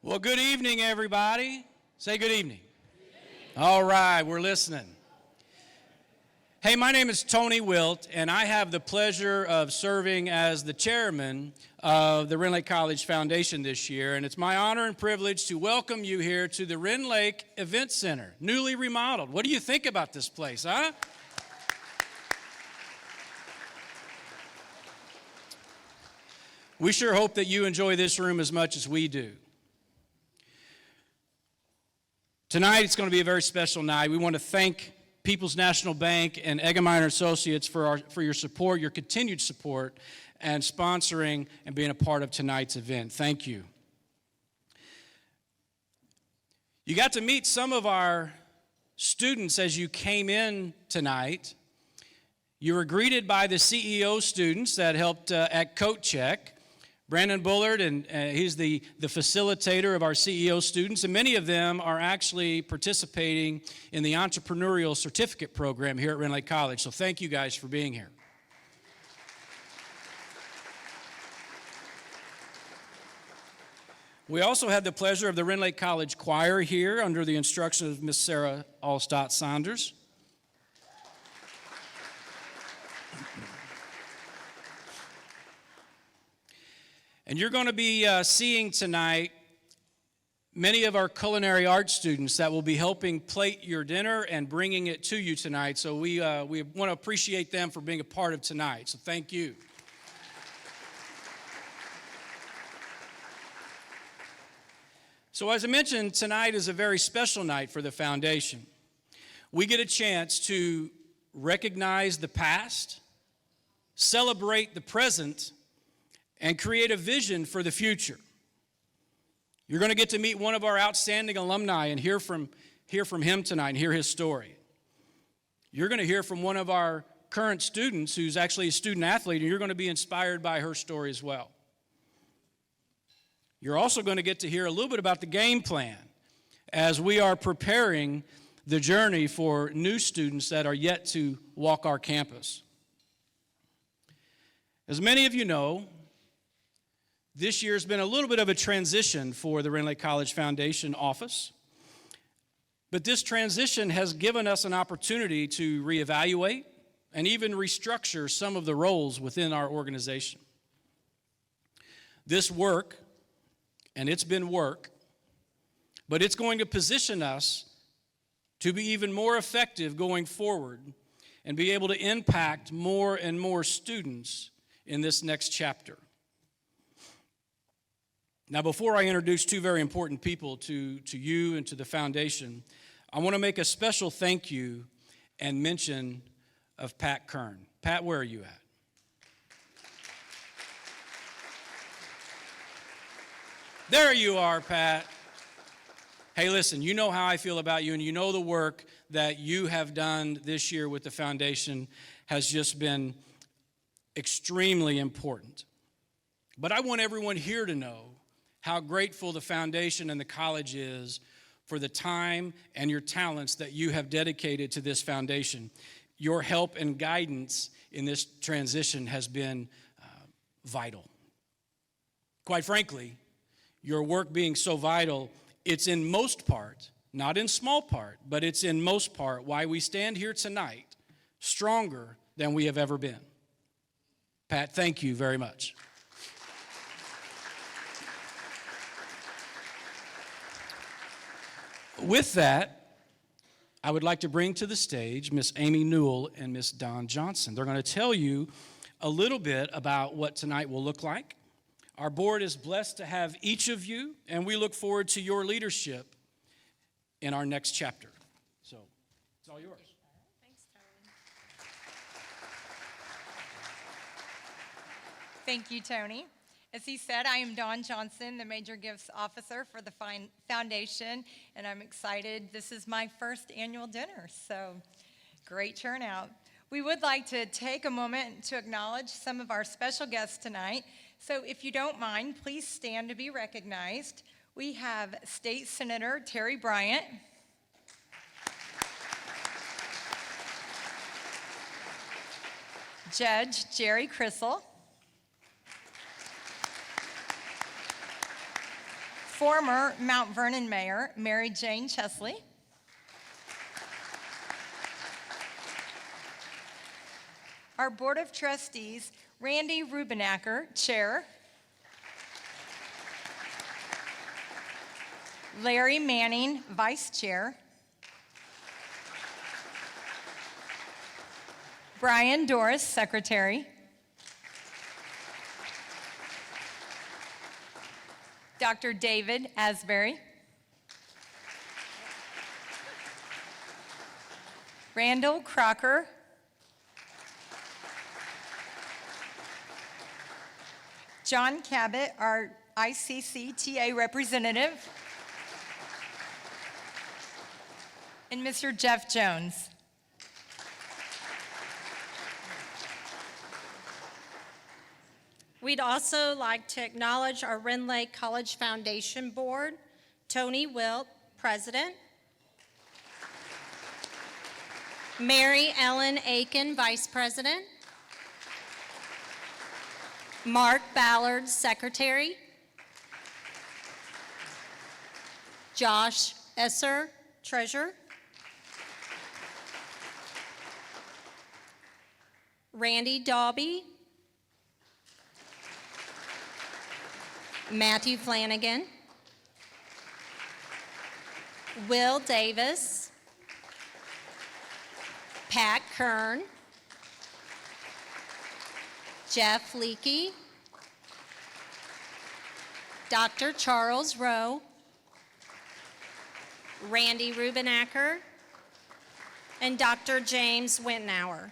Well, good evening, everybody. Say good evening. All right, we're listening. Hey, my name is Tony Wielt, and I have the pleasure of serving as the chairman of the Rend Lake College Foundation this year, and it's my honor and privilege to welcome you here to the Rend Lake Event Center, newly remodeled. What do you think about this place, huh? We sure hope that you enjoy this room as much as we do. Tonight, it's going to be a very special night. We want to thank People's National Bank and Eggemeyer Associates for your support, your continued support, and sponsoring and being a part of tonight's event. Thank you. You got to meet some of our students as you came in tonight. You were greeted by the CEO students that helped at Coat Check. Brandon Bullard, and he's the facilitator of our CEO students, and many of them are actually participating in the entrepreneurial certificate program here at Rend Lake College. So thank you guys for being here. We also had the pleasure of the Rend Lake College Choir here under the instruction of Miss Sarah Allstott Saunders. And you're going to be seeing tonight many of our Culinary Arts students that will be helping plate your dinner and bringing it to you tonight. So we want to appreciate them for being a part of tonight. So thank you. So as I mentioned, tonight is a very special night for the foundation. We get a chance to recognize the past, celebrate the present, and create a vision for the future. You're going to get to meet one of our outstanding alumni and hear from him tonight and hear his story. You're going to hear from one of our current students who's actually a student athlete, and you're going to be inspired by her story as well. You're also going to get to hear a little bit about the game plan as we are preparing the journey for new students that are yet to walk our campus. As many of you know, this year's been a little bit of a transition for the Rend Lake College Foundation office. But this transition has given us an opportunity to reevaluate and even restructure some of the roles within our organization. This work, and it's been work, but it's going to position us to be even more effective going forward and be able to impact more and more students in this next chapter. Now, before I introduce two very important people to you and to the foundation, I want to make a special thank you and mention of Pat Kern. Pat, where are you at? There you are, Pat. Hey, listen, you know how I feel about you, and you know the work that you have done this year with the foundation has just been extremely important. But I want everyone here to know how grateful the foundation and the college is for the time and your talents that you have dedicated to this foundation. Your help and guidance in this transition has been vital. Quite frankly, your work being so vital, it's in most part, not in small part, but it's in most part why we stand here tonight stronger than we have ever been. Pat, thank you very much. With that, I would like to bring to the stage Miss Amy Newell and Miss Dawn Johnson. They're going to tell you a little bit about what tonight will look like. Our board is blessed to have each of you, and we look forward to your leadership in our next chapter. So, it's all yours. Thanks, Tony. Thank you, Tony. As he said, I am Dawn Johnson, the Major Gifts Officer for the Foundation, and I'm excited. This is my first annual dinner, so great turnout. We would like to take a moment to acknowledge some of our special guests tonight. So if you don't mind, please stand to be recognized. We have State Senator Terry Bryant, Judge Jerry Crissell, former Mount Vernon Mayor, Mary Jane Chesley. Our Board of Trustees, Randy Rubenacker, Chair. Larry Manning, Vice Chair. Brian Doris, Secretary. Dr. David Asbury. Randall Crocker. John Cabot, our ICC TA representative. And Mr. Jeff Jones. We'd also like to acknowledge our Rend Lake College Foundation Board, Tony Wielt, President, Mary Ellen Aiken, Vice President, Mark Ballard, Secretary, Josh Esser, Treasurer, Randy Daubie, Matthew Flanagan, Will Davis, Pat Kern, Jeff Leakey, Dr. Charles Rowe, Randy Rubenacker, and Dr. James Wintnauer.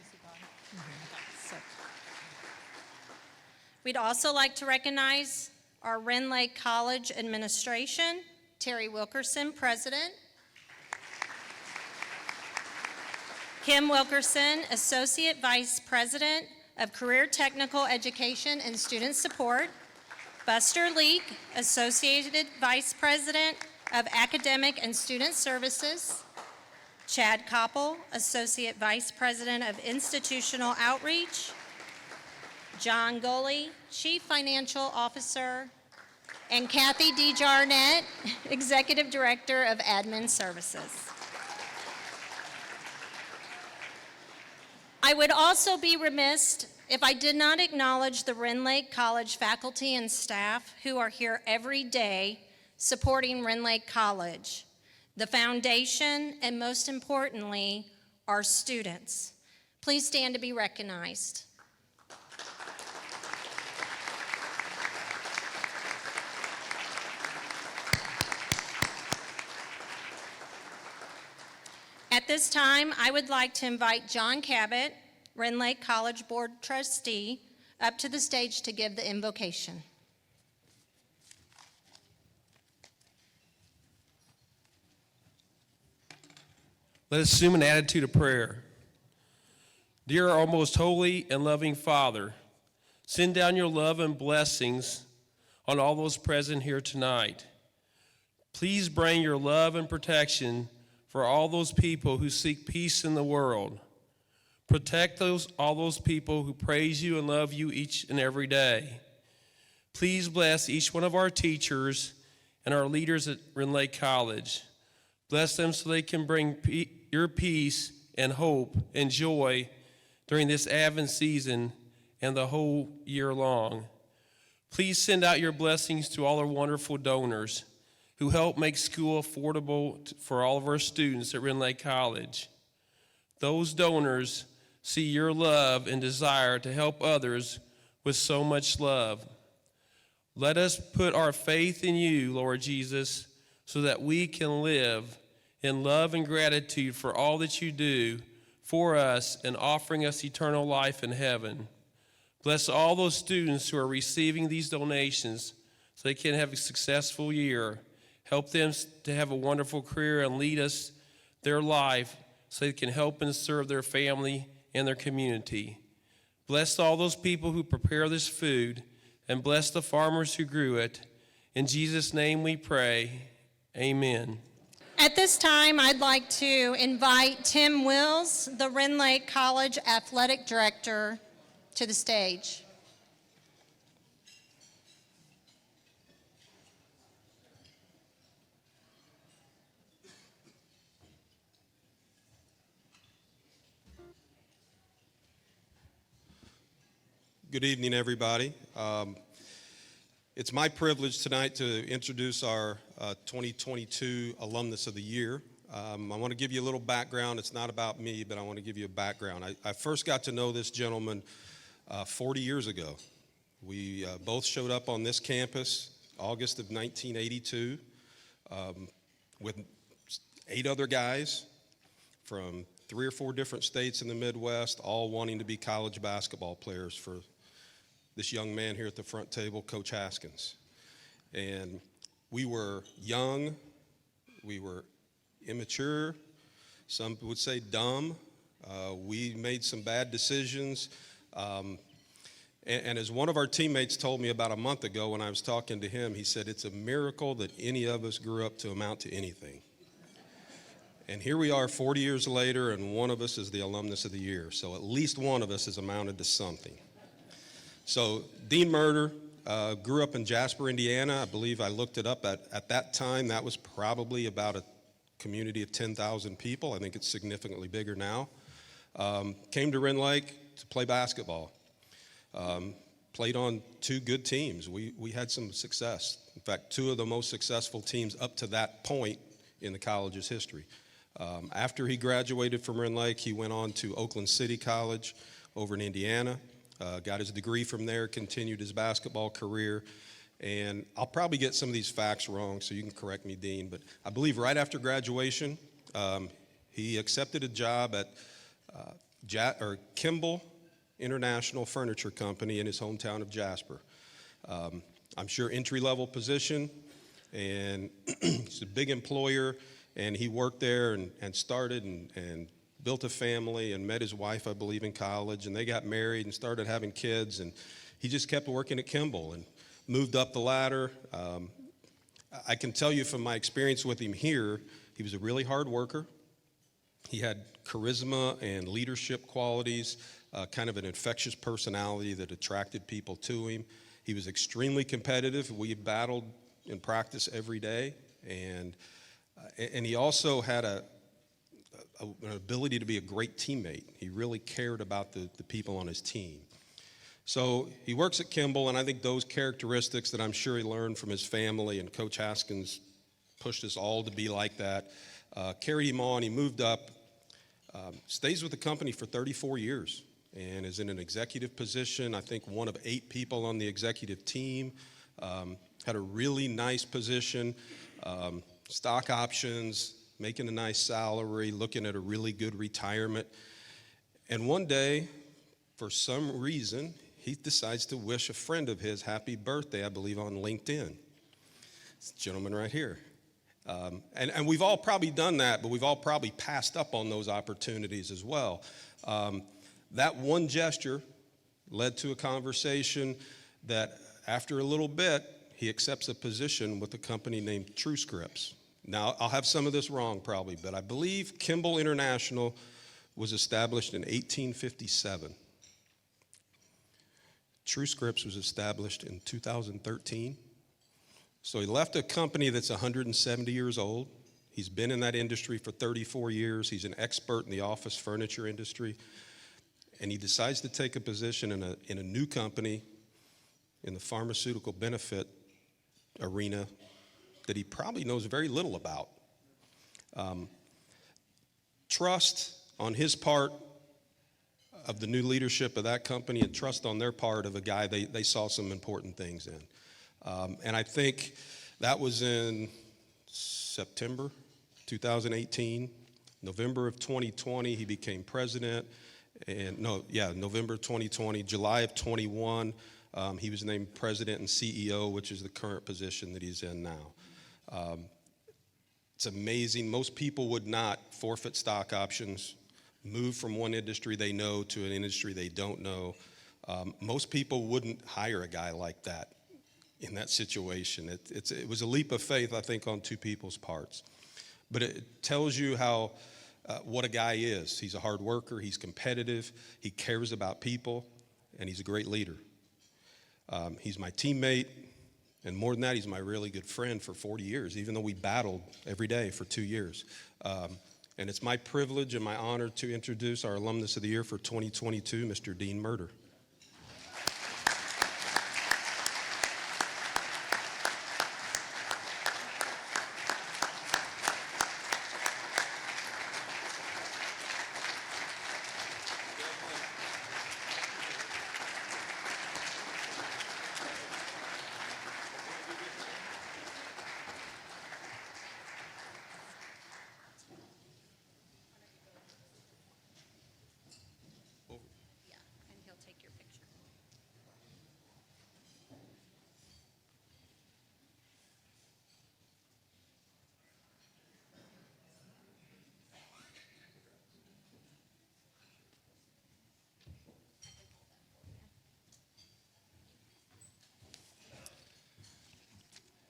We'd also like to recognize our Rend Lake College Administration, Terry Wilkerson, President, Kim Wilkerson, Associate Vice President of Career Technical Education and Student Support, Buster Leak, Associated Vice President of Academic and Student Services, Chad Koppel, Associate Vice President of Institutional Outreach, John Goley, Chief Financial Officer, and Kathy DeJarnett, Executive Director of Admin Services. I would also be remiss if I did not acknowledge the Rend Lake College faculty and staff who are here every day supporting Rend Lake College, the foundation, and most importantly, our students. Please stand to be recognized. At this time, I would like to invite John Cabot, Rend Lake College Board Trustee, up to the stage to give the invocation. Let us assume an attitude of prayer. Dear our most holy and loving Father, send down your love and blessings on all those present here tonight. Please bring your love and protection for all those people who seek peace in the world. Protect all those people who praise you and love you each and every day. Please bless each one of our teachers and our leaders at Rend Lake College. Bless them so they can bring your peace and hope and joy during this Advent season and the whole year long. Please send out your blessings to all our wonderful donors who help make school affordable for all of our students at Rend Lake College. Those donors see your love and desire to help others with so much love. Let us put our faith in you, Lord Jesus, so that we can live in love and gratitude for all that you do for us and offering us eternal life in heaven. Bless all those students who are receiving these donations so they can have a successful year. Help them to have a wonderful career and lead us their life so they can help and serve their family and their community. Bless all those people who prepare this food and bless the farmers who grew it. In Jesus' name we pray, amen. At this time, I'd like to invite Tim Wills, the Rend Lake College Athletic Director, to the stage. Good evening, everybody. It's my privilege tonight to introduce our 2022 Alumnus of the Year. I want to give you a little background. It's not about me, but I want to give you a background. I first got to know this gentleman 40 years ago. We both showed up on this campus August of 1982 with 8 other guys from 3 or 4 different states in the Midwest, all wanting to be college basketball players for this young man here at the front table, Coach Haskins. And we were young, we were immature, some would say dumb. We made some bad decisions. And as one of our teammates told me about a month ago when I was talking to him, he said, it's a miracle that any of us grew up to amount to anything. And here we are 40 years later, and one of us is the Alumnus of the Year. So at least one of us has amounted to something. So Dean Merder grew up in Jasper, Indiana. I believe I looked it up. At that time, that was probably about a community of 10,000 people. I think it's significantly bigger now. Came to Rend Lake to play basketball. Played on 2 good teams. We had some success. In fact, 2 of the most successful teams up to that point in the college's history. After he graduated from Rend Lake, he went on to Oakland City College over in Indiana. Got his degree from there, continued his basketball career. And I'll probably get some of these facts wrong, so you can correct me, Dean. But I believe right after graduation, he accepted a job at Kimball International Furniture Company in his hometown of Jasper. I'm sure entry-level position, and he's a big employer, and he worked there and started and built a family and met his wife, I believe, in college, and they got married and started having kids, and he just kept working at Kimball and moved up the ladder. I can tell you from my experience with him here, he was a really hard worker. He had charisma and leadership qualities, kind of an infectious personality that attracted people to him. He was extremely competitive. We battled in practice every day, and he also had an ability to be a great teammate. He really cared about the people on his team. So he works at Kimball, and I think those characteristics that I'm sure he learned from his family, and Coach Haskins pushed us all to be like that, carried him on. He moved up, stays with the company for 34 years, and is in an executive position. I think one of 8 people on the executive team. Had a really nice position, stock options, making a nice salary, looking at a really good retirement. And one day, for some reason, he decides to wish a friend of his happy birthday, I believe, on LinkedIn. This gentleman right here. And we've all probably done that, but we've all probably passed up on those opportunities as well. That one gesture led to a conversation that after a little bit, he accepts a position with a company named TrueScripts. Now, I'll have some of this wrong probably, but I believe Kimball International was established in 1857. TrueScripts was established in 2013. So he left a company that's 170 years old. He's been in that industry for 34 years. He's an expert in the office furniture industry. And he decides to take a position in a new company in the pharmaceutical benefit arena that he probably knows very little about. Trust on his part of the new leadership of that company, and trust on their part of a guy they saw some important things in. And I think that was in September 2018. November of 2020, he became president. November 2020. July of 21, he was named president and CEO, which is the current position that he's in now. It's amazing. Most people would not forfeit stock options, move from one industry they know to an industry they don't know. Most people wouldn't hire a guy like that in that situation. It was a leap of faith, I think, on 2 people's parts. But it tells you how what a guy is. He's a hard worker, he's competitive, he cares about people, and he's a great leader. He's my teammate, and more than that, he's my really good friend for 40 years, even though we battled every day for 2 years. And it's my privilege and my honor to introduce our Alumnus of the Year for 2022, Mr. Dean Merder.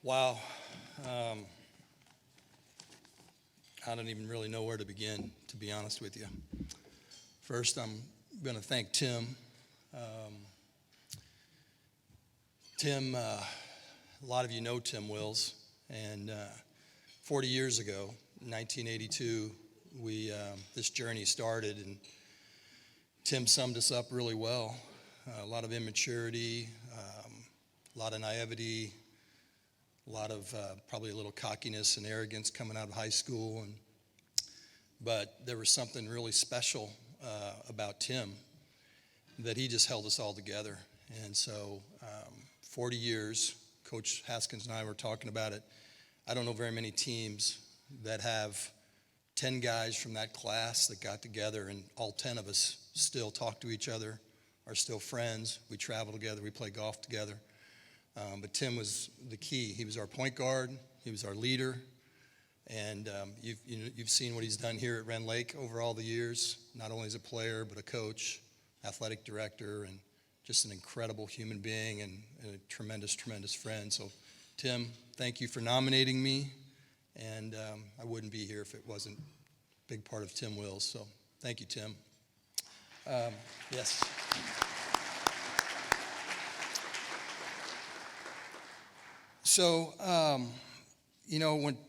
Wow. I don't even really know where to begin, to be honest with you. First, I'm going to thank Tim. Tim, a lot of you know Tim Wills, and 40 years ago, in 1982, this journey started, and Tim summed us up really well. A lot of immaturity, a lot of naivety, a lot of probably a little cockiness and arrogance coming out of high school, but there was something really special about Tim, that he just held us all together. And so 40 years, Coach Haskins and I were talking about it. I don't know very many teams that have 10 guys from that class that got together, and all 10 of us still talk to each other, are still friends. We travel together, we play golf together. But Tim was the key. He was our point guard, he was our leader, and you've seen what he's done here at Rend Lake over all the years, not only as a player, but a coach, athletic director, and just an incredible human being and a tremendous, tremendous friend. So, Tim, thank you for nominating me, and I wouldn't be here if it wasn't a big part of Tim Wills. So, thank you, Tim. Yes. So,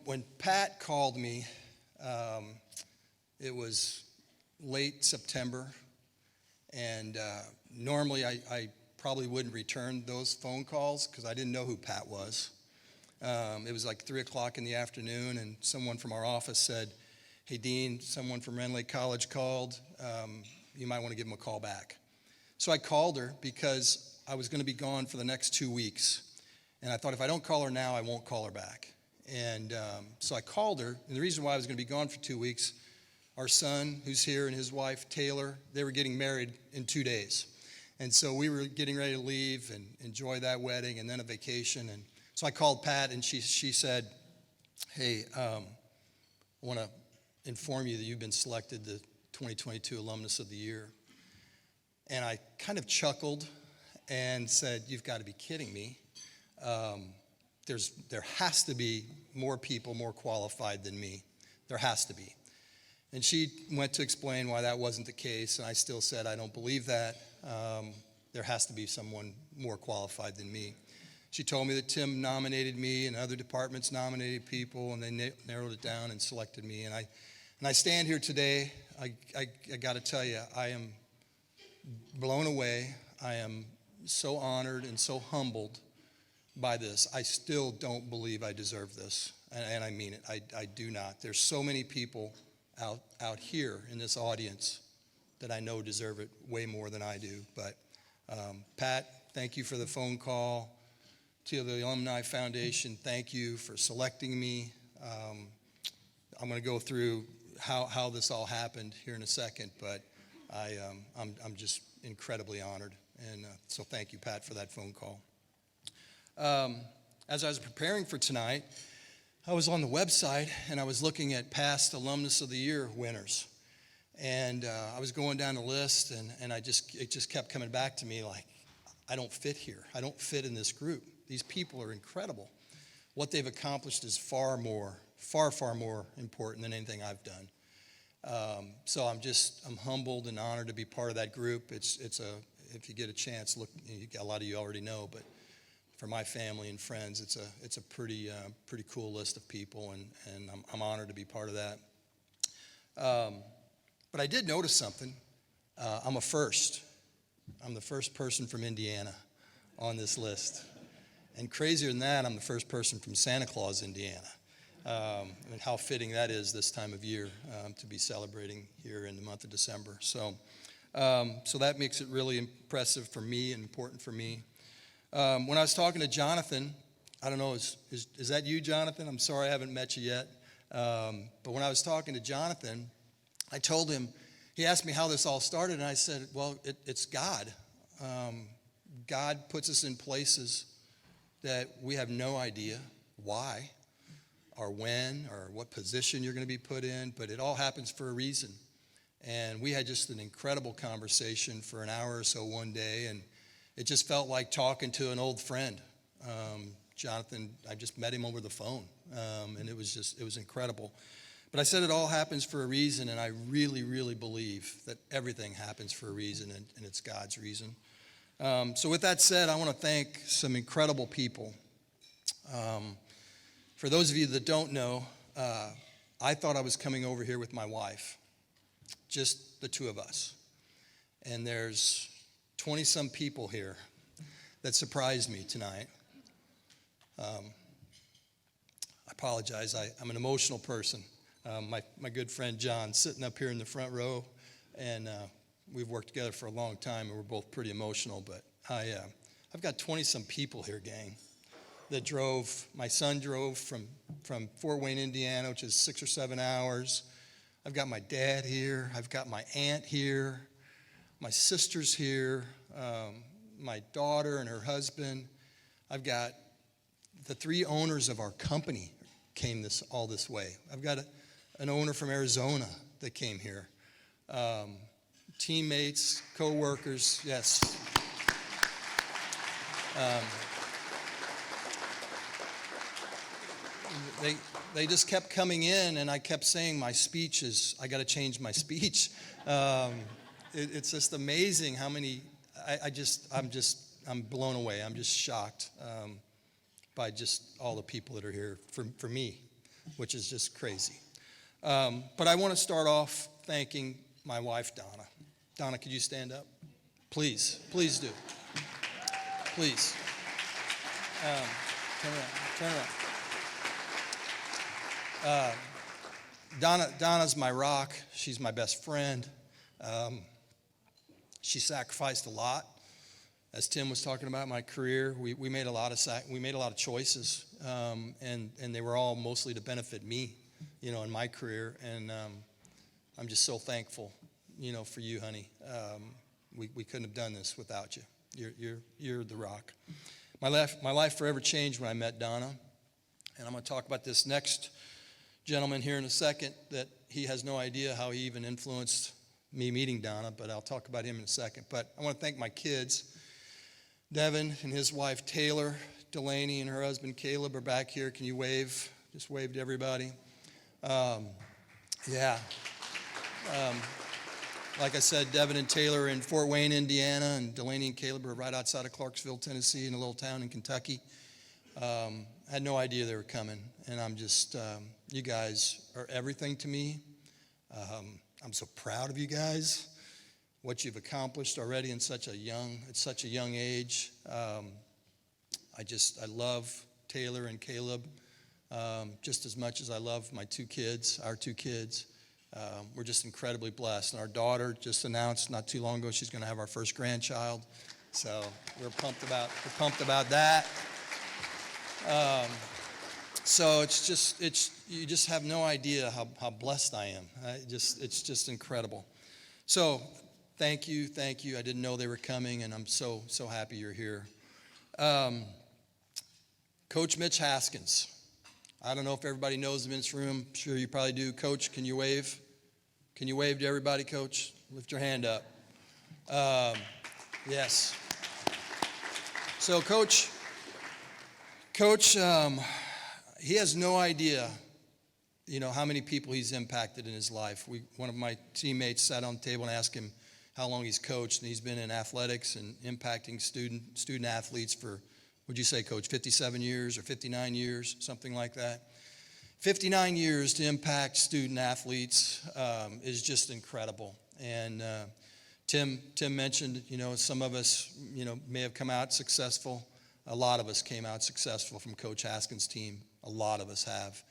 when Pat called me, it was late September, and normally I probably wouldn't return those phone calls because I didn't know who Pat was. It was like 3 o'clock in the afternoon, and someone from our office said, "Hey, Dean, someone from Rend Lake College called. You might want to give him a call back." So I called her because I was going to be gone for the next 2 weeks. And I thought, if I don't call her now, I won't call her back. And so I called her. And the reason why I was going to be gone for 2 weeks, our son, who's here, and his wife, Taylor, they were getting married in 2 days. And so we were getting ready to leave and enjoy that wedding and then a vacation. And so I called Pat, and she said, "Hey, I want to inform you that you've been selected the 2022 Alumnus of the Year." And I kind of chuckled and said, "You've got to be kidding me. There has to be more people more qualified than me. There has to be." And she went to explain why that wasn't the case, and I still said, "I don't believe that. There has to be someone more qualified than me." She told me that Tim nominated me and other departments nominated people, and they narrowed it down and selected me. And I stand here today. I got to tell you, I am blown away. I am so honored and so humbled by this. I still don't believe I deserve this, and I mean it. I do not. There's so many people out here in this audience that I know deserve it way more than I do. But Pat, thank you for the phone call. To the Alumni Foundation, thank you for selecting me. I'm going to go through how this all happened here in a second, but I'm just incredibly honored, and so thank you, Pat, for that phone call. As I was preparing for tonight, I was on the website and I was looking at past Alumnus of the Year winners, and I was going down the list, and it just kept coming back to me like, I don't fit here. I don't fit in this group. These people are incredible. What they've accomplished is far more important than anything I've done. So I'm humbled and honored to be part of that group. If you get a chance, look. A lot of you already know, but for my family and friends, it's a pretty cool list of people, and I'm honored to be part of that. But I did notice something. I'm a first. I'm the first person from Indiana on this list. And crazier than that, I'm the first person from Santa Claus, Indiana. And how fitting that is this time of year to be celebrating here in the month of December. So that makes it really impressive for me and important for me. When I was talking to Jonathan, I don't know, is that you, Jonathan? I'm sorry I haven't met you yet. But when I was talking to Jonathan, I told him, he asked me how this all started, and I said, well, it's God. God puts us in places that we have no idea why or when or what position you're going to be put in, but it all happens for a reason. And we had just an incredible conversation for an hour or so one day, and it just felt like talking to an old friend, Jonathan, I just met him over the phone, and it was incredible. But I said it all happens for a reason, and I really, really believe that everything happens for a reason, and it's God's reason. So with that said, I want to thank some incredible people. For those of you that don't know, I thought I was coming over here with my wife, just the two of us. And there's 20-some people here that surprised me tonight. I apologize, I'm an emotional person. My good friend John sitting up here in the front row, and we've worked together for a long time, and we're both pretty emotional, but I've got 20-some people here, gang, that drove. My son drove from Fort Wayne, Indiana, which is 6 or 7 hours. I've got my dad here. I've got my aunt here. My sister's here. My daughter and her husband. I've got the 3 owners of our company came all this way. I've got an owner from Arizona that came here. Teammates, co-workers, yes. They just kept coming in, and I kept saying I got to change my speech. It's just amazing how many. I'm blown away. I'm just shocked by just all the people that are here for me, which is just crazy. But I want to start off thanking my wife, Donna. Donna, could you stand up? Please do. Please. Turn around. Donna's my rock. She's my best friend. She sacrificed a lot. As Tim was talking about my career, we made a lot of choices, and they were all mostly to benefit me, in my career. And I'm just so thankful, for you, honey. We couldn't have done this without you. You're the rock. My life forever changed when I met Donna, and I'm going to talk about this next gentleman here in a second. That he has no idea how he even influenced me meeting Donna, but I'll talk about him in a second. But I want to thank my kids. Devin and his wife Taylor, Delaney and her husband Caleb are back here. Can you wave? Just wave to everybody. Yeah. Like I said, Devin and Taylor are in Fort Wayne, Indiana, and Delaney and Caleb are right outside of Clarksville, Tennessee, in a little town in Kentucky. I had no idea they were coming, and I'm just, you guys are everything to me. I'm so proud of you guys, what you've accomplished already at such a young age. I love Taylor and Caleb just as much as I love our two kids. We're just incredibly blessed. And our daughter just announced not too long ago she's going to have our first grandchild. So we're pumped about that. So you just have no idea how blessed I am. It's just incredible. So thank you. I didn't know they were coming, and I'm so happy you're here. Coach Mitch Haskins. I don't know if everybody knows him in this room. I'm sure you probably do. Coach, can you wave? Can you wave to everybody, Coach? Lift your hand up. Yes. So Coach, he has no idea, how many people he's impacted in his life. One of my teammates sat on the table and asked him how long he's coached, and he's been in athletics and impacting student athletes for, would you say, Coach, 57 years or 59 years, something like that? 59 years to impact student athletes is just incredible. And Tim mentioned, some of us, may have come out successful. A lot of us came out successful from Coach Haskins' team. A lot of us have.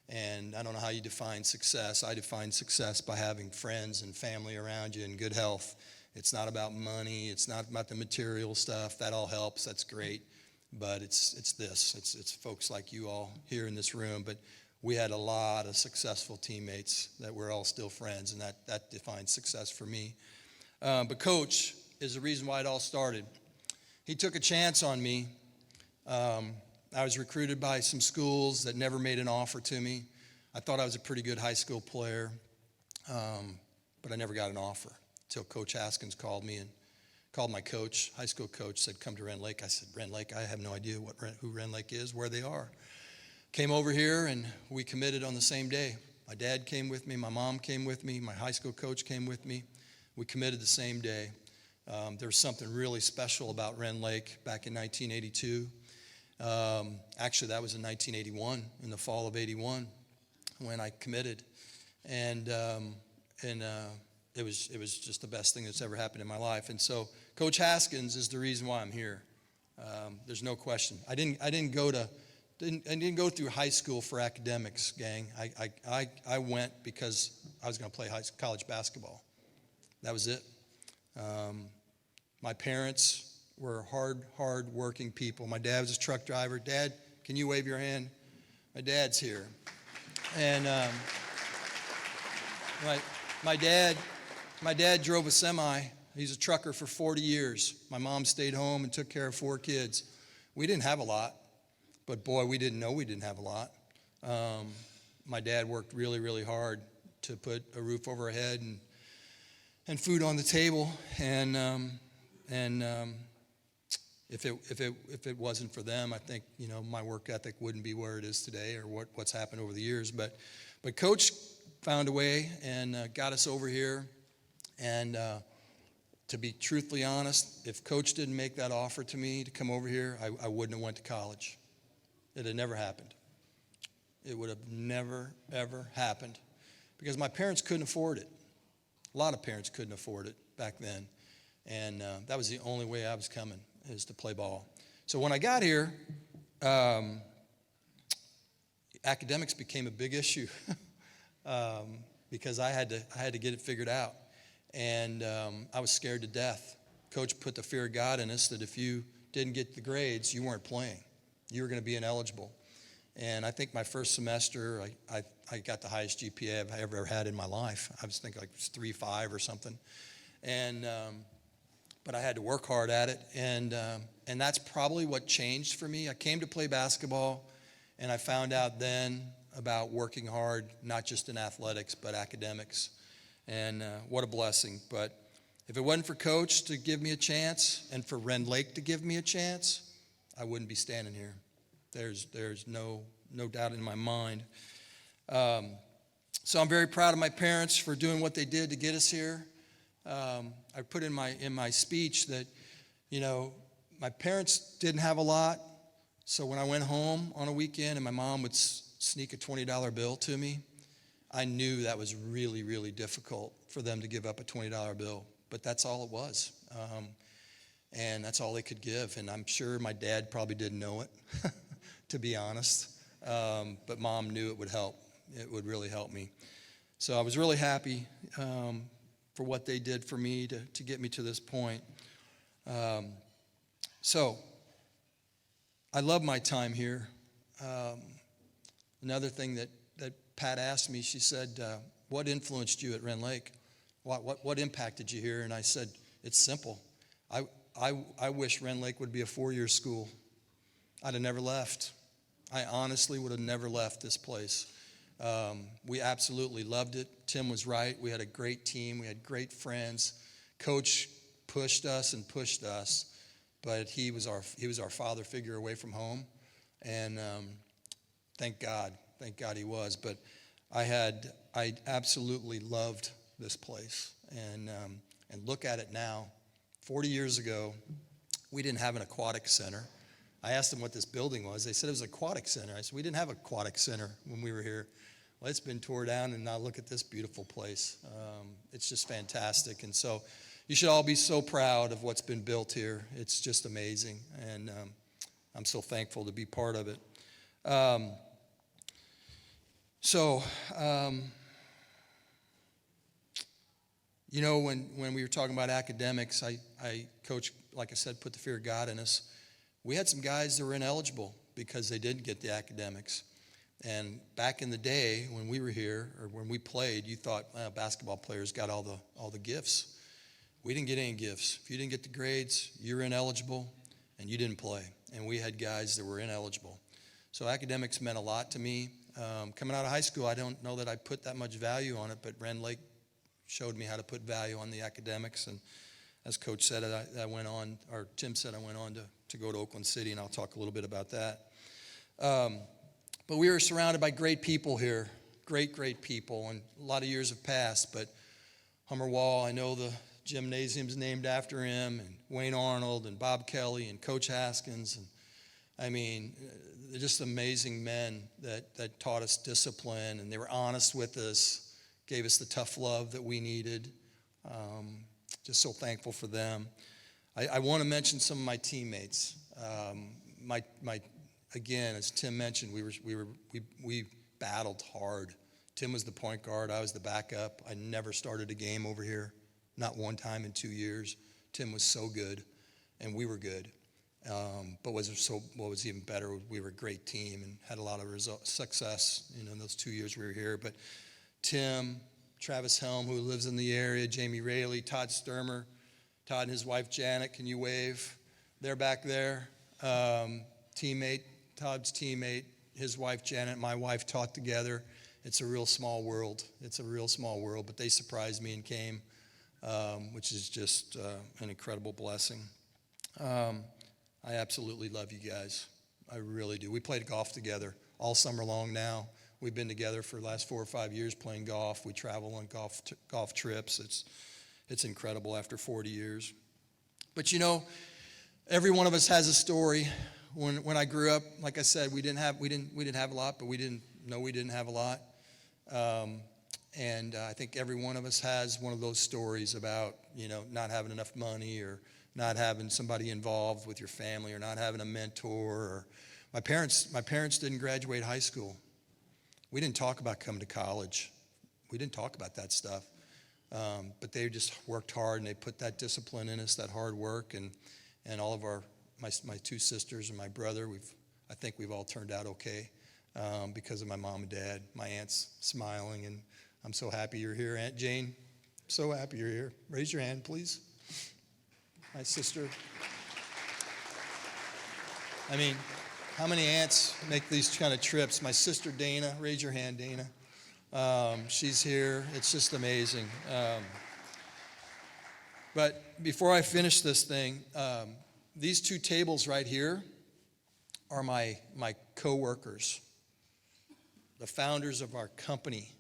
And I don't know how you define success. I define success by having friends and family around you and good health. It's not about money. It's not about the material stuff. That all helps. That's great. But it's this. It's folks like you all here in this room. But we had a lot of successful teammates that we're all still friends, and that defines success for me. But Coach is the reason why it all started. He took a chance on me. I was recruited by some schools that never made an offer to me. I thought I was a pretty good high school player, but I never got an offer until Coach Haskins called me called my coach, high school coach, said, come to Rend Lake. I said, Rend Lake? I have no idea who Rend Lake is, where they are. Came over here, and we committed on the same day. My dad came with me, my mom came with me, my high school coach came with me. We committed the same day. There was something really special about Rend Lake back in 1982. Actually, that was in 1981, in the fall of 81, when I committed. And it was just the best thing that's ever happened in my life. And so Coach Haskins is the reason why I'm here. There's no question. I didn't go through high school for academics, gang. I went because I was going to play college basketball. That was it. My parents were hard working people. My dad was a truck driver. Dad, can you wave your hand? My dad's here. And my dad drove a semi. He's a trucker for 40 years. My mom stayed home and took care of 4 kids. We didn't have a lot, but boy, we didn't know we didn't have a lot. My dad worked really, really hard to put a roof over our head and food on the table. And if it wasn't for them, I think, my work ethic wouldn't be where it is today, or what's happened over the years. But Coach found a way and got us over here. And to be truthfully honest, if Coach didn't make that offer to me to come over here, I wouldn't have went to college. It had never happened. It would have never, ever happened, because my parents couldn't afford it. A lot of parents couldn't afford it back then. And that was the only way I was coming, is to play ball. So when I got here, academics became a big issue because I had to get it figured out. And I was scared to death. Coach put the fear of God in us that if you didn't get the grades, you weren't playing. You were going to be ineligible. And I think my first semester, I got the highest GPA I've ever had in my life. I was thinking like it was 3.5 or something. And but I had to work hard at it. And that's probably what changed for me. I came to play basketball, and I found out then about working hard, not just in athletics, but academics. And what a blessing. But if it wasn't for Coach to give me a chance, and for Rend Lake to give me a chance, I wouldn't be standing here. There's no doubt in my mind. So I'm very proud of my parents for doing what they did to get us here. I put in my speech that, my parents didn't have a lot. So when I went home on a weekend and my mom would sneak a $20 bill to me, I knew that was really, really difficult for them to give up a $20 bill. But that's all it was. And that's all they could give. And I'm sure my dad probably didn't know it, to be honest. But Mom knew it would help. It would really help me. So I was really happy for what they did for me to get me to this point. So I love my time here. Another thing that Pat asked me, she said, what influenced you at Rend Lake? What impacted you here? And I said, it's simple. I wish Rend Lake would be a 4-year school. I'd have never left. I honestly would have never left this place. We absolutely loved it. Tim was right. We had a great team. We had great friends. Coach pushed us, but he was our father figure away from home. And thank God he was. But I absolutely loved this place. And look at it now. 40 years ago, we didn't have an aquatic center. I asked them what this building was. They said it was an aquatic center. I said, we didn't have an aquatic center when we were here. Well, it's been tore down, and now look at this beautiful place. It's just fantastic. And so you should all be so proud of what's been built here. It's just amazing, and I'm so thankful to be part of it. When we were talking about academics, Coach, like I said, put the fear of God in us. We had some guys that were ineligible because they didn't get the academics. And back in the day when we were here, or when we played, you thought, well, basketball players got all the gifts. We didn't get any gifts. If you didn't get the grades, you're ineligible, and you didn't play. And we had guys that were ineligible. So academics meant a lot to me. Coming out of high school, I don't know that I put that much value on it, but Rend Lake showed me how to put value on the academics, and as Coach said, I went on, or Tim said, I went on to go to Oakland City, and I'll talk a little bit about that. But we were surrounded by great people here, great people, and a lot of years have passed, but Hummer Wall, I know the gymnasium's named after him, and Wayne Arnold, and Bob Kelly, and Coach Haskins, and I mean, they're just amazing men that taught us discipline, and they were honest with us, gave us the tough love that we needed. Just so thankful for them. I want to mention some of my teammates. Again, as Tim mentioned, we battled hard. Tim was the point guard. I was the backup. I never started a game over here, not one time in 2 years. Tim was so good, and we were good. But what was even better, we were a great team and had a lot of success, in those 2 years we were here. But Tim, Travis Helm, who lives in the area, Jamie Rayleigh, Todd Sturmer, Todd and his wife Janet, can you wave? They're back there. Teammate, Todd's teammate, his wife Janet, my wife taught together. It's a real small world. But they surprised me and came, which is just an incredible blessing. I absolutely love you guys. I really do. We played golf together all summer long now. We've been together for the last 4 or 5 years playing golf. We travel on golf trips. It's incredible after 40 years. But every one of us has a story. When I grew up, like I said, we didn't have a lot, but we didn't know we didn't have a lot. And I think every one of us has one of those stories about not having enough money, or not having somebody involved with your family, or not having a mentor. Or my parents didn't graduate high school. We didn't talk about coming to college. We didn't talk about that stuff. But they just worked hard, and they put that discipline in us, that hard work, and all of my 2 sisters and my brother, I think we've all turned out okay because of my mom and dad. My aunt's smiling, and I'm so happy you're here. Aunt Jane, so happy you're here. Raise your hand, please. My sister. I mean, how many aunts make these kind of trips? My sister Dana, raise your hand, Dana. She's here. It's just amazing. But before I finish this thing, these 2 tables right here are my co-workers, the founders of our company.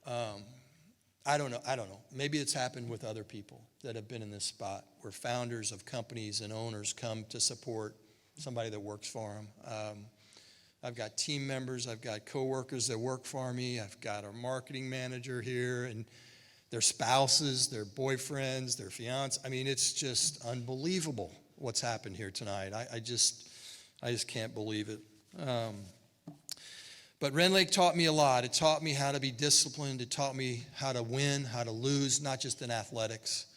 I don't know. Maybe it's happened with other people that have been in this spot, where founders of companies and owners come to support somebody that works for them. I've got team members. I've got coworkers that work for me. I've got our marketing manager here, and their spouses, their boyfriends, their fiancés. I mean, it's just unbelievable what's happened here tonight. I just can't believe it. But Rend Lake taught me a lot. It taught me how to be disciplined. It taught me how to win, how to lose, not just in athletics,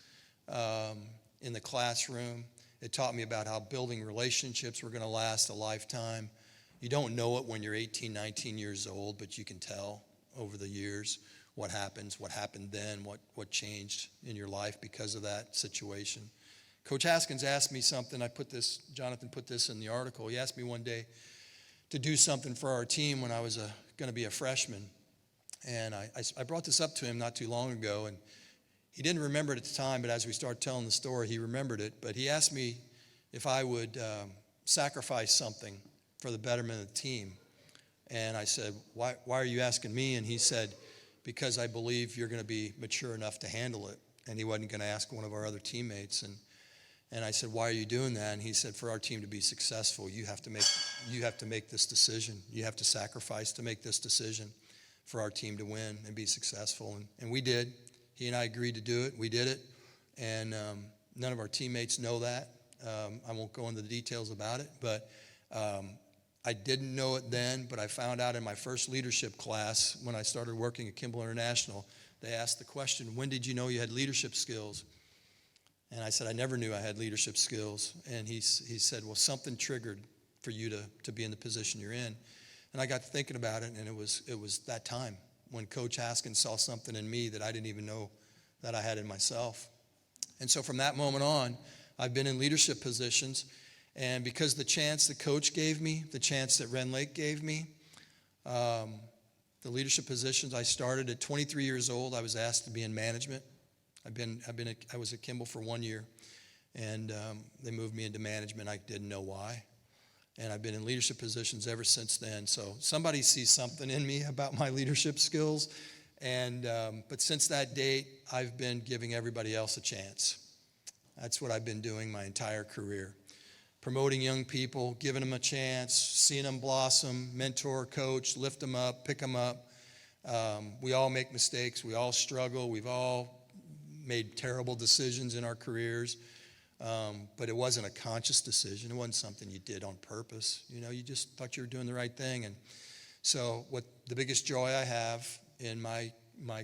in the classroom. It taught me about how building relationships were going to last a lifetime. You don't know it when you're 18, 19 years old, but you can tell over the years what happens, what happened then, what changed in your life because of that situation. Coach Haskins asked me something. Jonathan put this in the article. He asked me one day to do something for our team when I was going to be a freshman. And I brought this up to him not too long ago, and he didn't remember it at the time, but as we started telling the story, he remembered it. But he asked me if I would sacrifice something for the betterment of the team. And I said, why are you asking me? And he said, because I believe you're going to be mature enough to handle it. And he wasn't going to ask one of our other teammates. And I said, why are you doing that? And he said, for our team to be successful, you have to make this decision. You have to sacrifice to make this decision for our team to win and be successful. And we did. He and I agreed to do it. We did it. And none of our teammates know that. I won't go into the details about it, but I didn't know it then, but I found out in my first leadership class when I started working at Kimball International. They asked the question, when did you know you had leadership skills? And I said, I never knew I had leadership skills. And he said, well, something triggered for you to be in the position you're in. And I got to thinking about it, and it was that time when Coach Haskins saw something in me that I didn't even know that I had in myself. And so from that moment on, I've been in leadership positions. And because the chance that Coach gave me, the chance that Rend Lake gave me, the leadership positions, I started at 23 years old. I was asked to be in management. I was at Kimball for 1 year, and they moved me into management. I didn't know why. And I've been in leadership positions ever since then. So somebody sees something in me about my leadership skills. And but since that date, I've been giving everybody else a chance. That's what I've been doing my entire career. Promoting young people, giving them a chance, seeing them blossom, mentor, coach, lift them up, pick them up. We all make mistakes. We all struggle. We've all made terrible decisions in our careers. But it wasn't a conscious decision. It wasn't something you did on purpose. You know, you just thought you were doing the right thing. And so what the biggest joy I have in my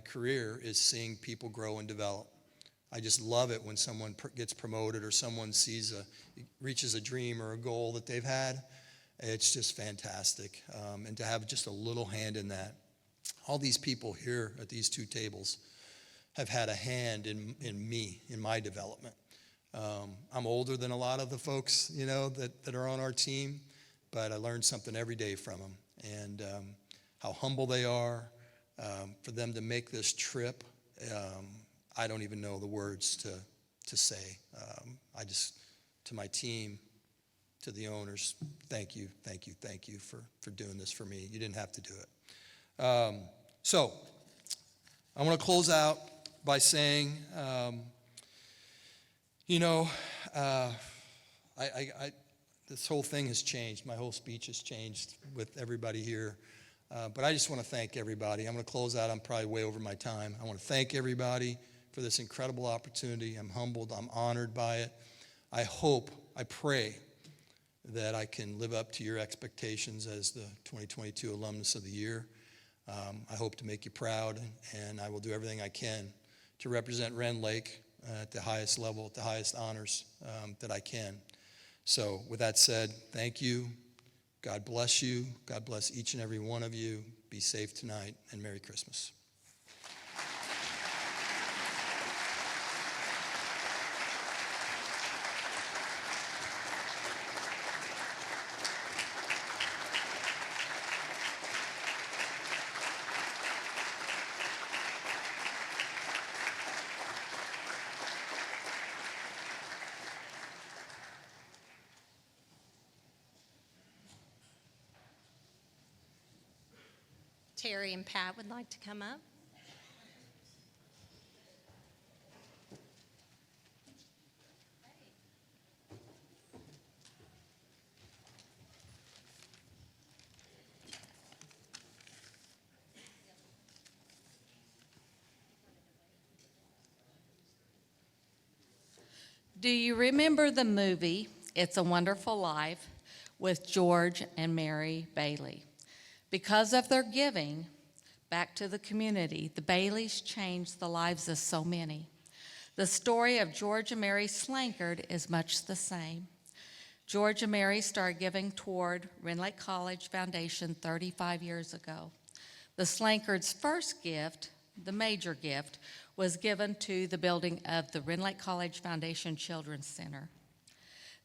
career is seeing people grow and develop. I just love it when someone gets promoted or someone reaches a dream or a goal that they've had. It's just fantastic. And to have just a little hand in that. All these people here at these two tables have had a hand in me, in my development. I'm older than a lot of the folks, you know, that are on our team, but I learned something every day from them. And how humble they are, for them to make this trip, I don't even know the words to say. I just, to my team, to the owners, thank you for doing this for me. You didn't have to do it. So I want to close out by saying, this whole thing has changed. My whole speech has changed with everybody here. But I just want to thank everybody. I'm going to close out. I'm probably way over my time. I want to thank everybody for this incredible opportunity. I'm humbled. I'm honored by it. I pray that I can live up to your expectations as the 2022 Alumnus of the Year. I hope to make you proud, and I will do everything I can to represent Rend Lake at the highest level, at the highest honors that I can. So with that said, thank you. God bless you. God bless each and every one of you. Be safe tonight, and Merry Christmas. Terry and Pat would like to come up. Do you remember the movie It's a Wonderful Life with George and Mary Bailey? Because of their giving back to the community, the Baileys changed the lives of so many. The story of George and Mary Slankard is much the same. George and Mary started giving toward Rend Lake College Foundation 35 years ago. The Slankards' first gift, the major gift, was given to the building of the Rend Lake College Foundation Children's Center.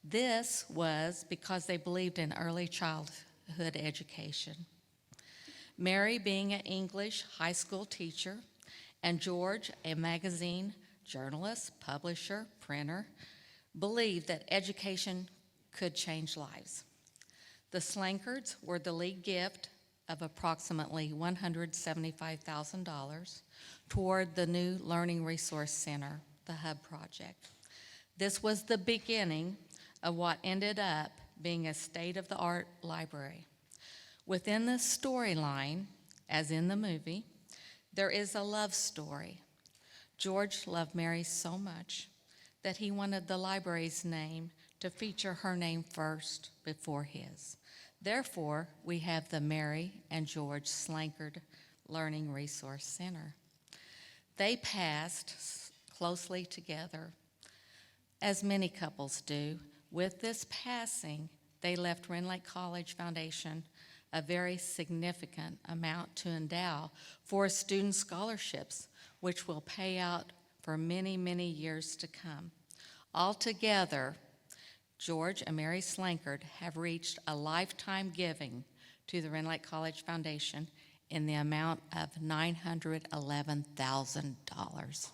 This was because they believed in early childhood education. Mary being an English high school teacher, and George a magazine journalist, publisher, printer, believed that education could change lives. The Slankards were the lead gift of approximately $175,000 toward the new Learning Resource Center, the Hub project. This was the beginning of what ended up being a state-of-the-art library. Within this storyline, as in the movie, there is a love story. George loved Mary so much that he wanted the library's name to feature her name first before his. Therefore, we have the Mary and George Slankard Learning Resource Center. They passed closely together, as many couples do. With this passing, they left Rend Lake College Foundation a very significant amount to endow for student scholarships, which will pay out for many, many years to come. Altogether, George and Mary Slankard have reached a lifetime giving to the Rend Lake College Foundation in the amount of $911,000.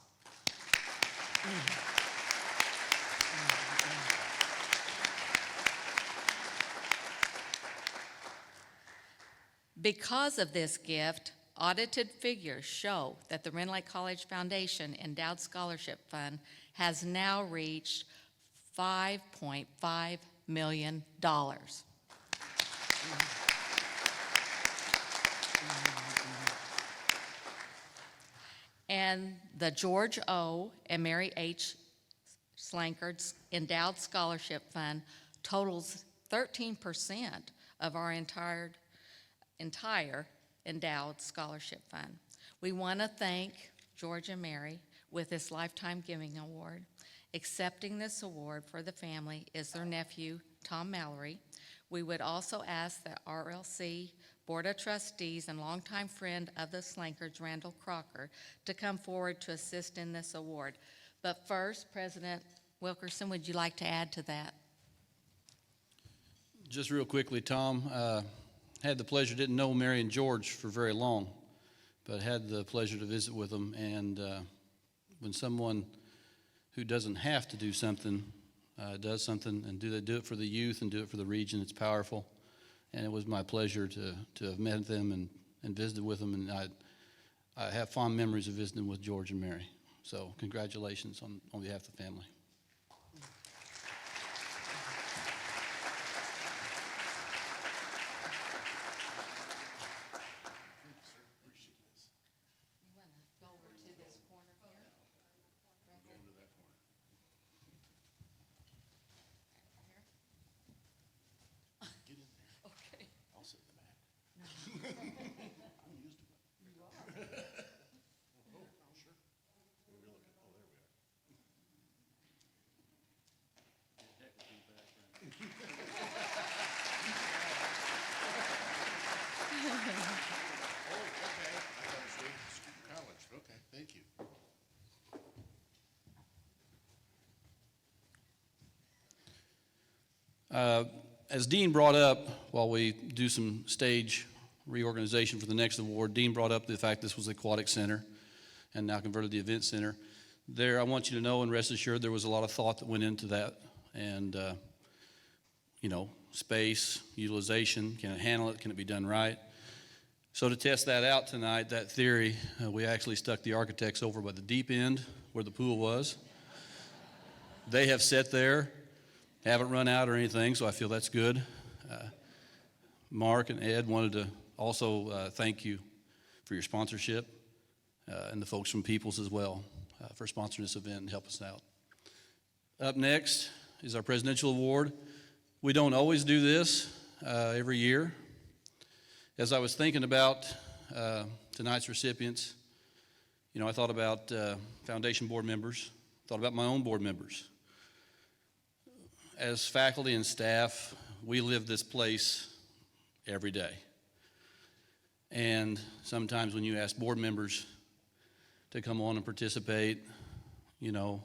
Because of this gift, audited figures show that the Rend Lake College Foundation Endowed Scholarship Fund has now reached $5.5 million. And the George O. and Mary H. Slankard's Endowed Scholarship Fund totals 13% of our entire Endowed Scholarship Fund. We want to thank George and Mary with this Lifetime Giving Award. Accepting this award for the family is their nephew, Tom Mallory. We would also ask the RLC Board of Trustees and longtime friend of the Slankards, Randall Crocker, to come forward to assist in this award. But first, President Wilkerson, would you like to add to that? Just real quickly, Tom, had the pleasure, didn't know Mary and George for very long, but had the pleasure to visit with them. And when someone who doesn't have to do something does something, and do it for the youth and do it for the region, it's powerful. And it was my pleasure to have met them and visited with them. And I have fond memories of visiting with George and Mary. So congratulations on behalf of the family. As Dean brought up, while we do some stage reorganization for the next award, Dean brought up the fact this was the Aquatic Center and now converted the Event Center. There, I want you to know and rest assured there was a lot of thought that went into that. And, space, utilization, can it handle it, can it be done right? So to test that out tonight, that theory, we actually stuck the architects over by the deep end where the pool was. They have sat there, haven't run out or anything, so I feel that's good. Mark and Ed wanted to also thank you for your sponsorship and the folks from Peoples as well for sponsoring this event and helping us out. Up next is our Presidential Award. We don't always do this every year. As I was thinking about tonight's recipients, I thought about foundation board members, thought about my own board members. As faculty and staff, we live this place every day. And sometimes when you ask board members to come on and participate, you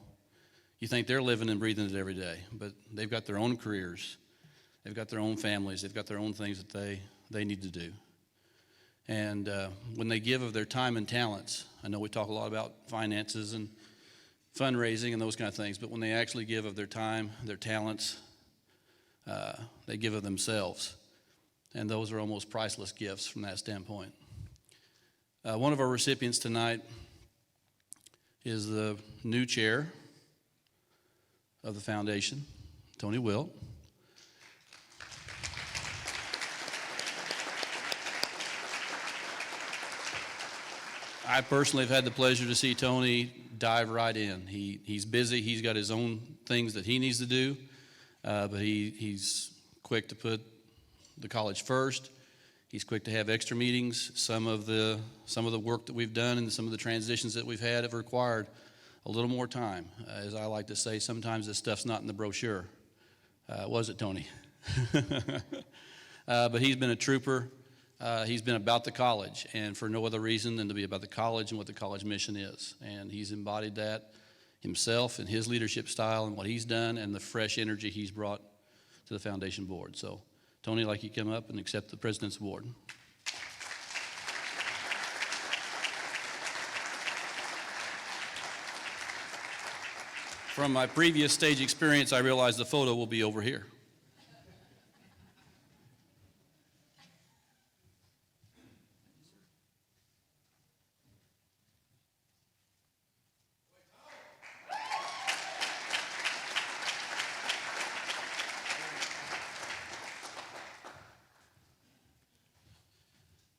think they're living and breathing it every day, but they've got their own careers, they've got their own families, they've got their own things that they need to do. And when they give of their time and talents, I know we talk a lot about finances and fundraising and those kind of things, but when they actually give of their time, their talents, they give of themselves. And those are almost priceless gifts from that standpoint. One of our recipients tonight is the new chair of the foundation, Tony Wielt. I personally have had the pleasure to see Tony dive right in. He's busy. He's got his own things that he needs to do, but he's quick to put the college first. He's quick to have extra meetings. Some of the work that we've done and some of the transitions that we've had have required a little more time. As I like to say, sometimes this stuff's not in the brochure. Was it, Tony? But he's been a trooper. He's been about the college, and for no other reason than to be about the college and what the college mission is. And he's embodied that himself and his leadership style and what he's done and the fresh energy he's brought to the foundation board. So, Tony, I'd like you to come up and accept the President's Award. From my previous stage experience, I realize the photo will be over here.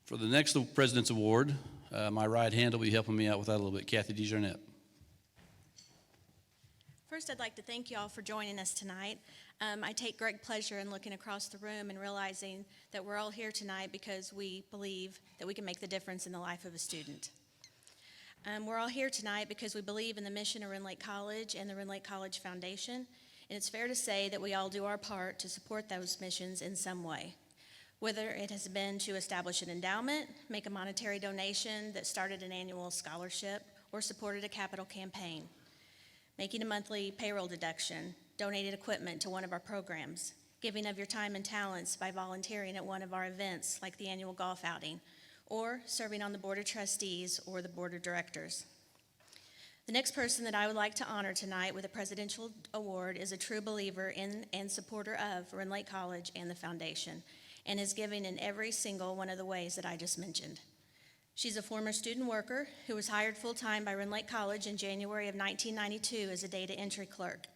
For the next President's Award, my right hand will be helping me out with that a little bit. Kathy DeJarnette. First, I'd like to thank you all for joining us tonight. I take great pleasure in looking across the room and realizing that we're all here tonight because we believe that we can make the difference in the life of a student. We're all here tonight because we believe in the mission of Rend Lake College and the Rend Lake College Foundation, and it's fair to say that we all do our part to support those missions in some way. Whether it has been to establish an endowment, make a monetary donation that started an annual scholarship, or supported a capital campaign, making a monthly payroll deduction, donated equipment to one of our programs, giving of your time and talents by volunteering at one of our events like the annual golf outing, or serving on the Board of Trustees or the Board of Directors. The next person that I would like to honor tonight with a Presidential Award is a true believer in and supporter of Rend Lake College and the Foundation, and is giving in every single one of the ways that I just mentioned. She's a former student worker who was hired full-time by Rend Lake College in January of 1992 as a data entry clerk.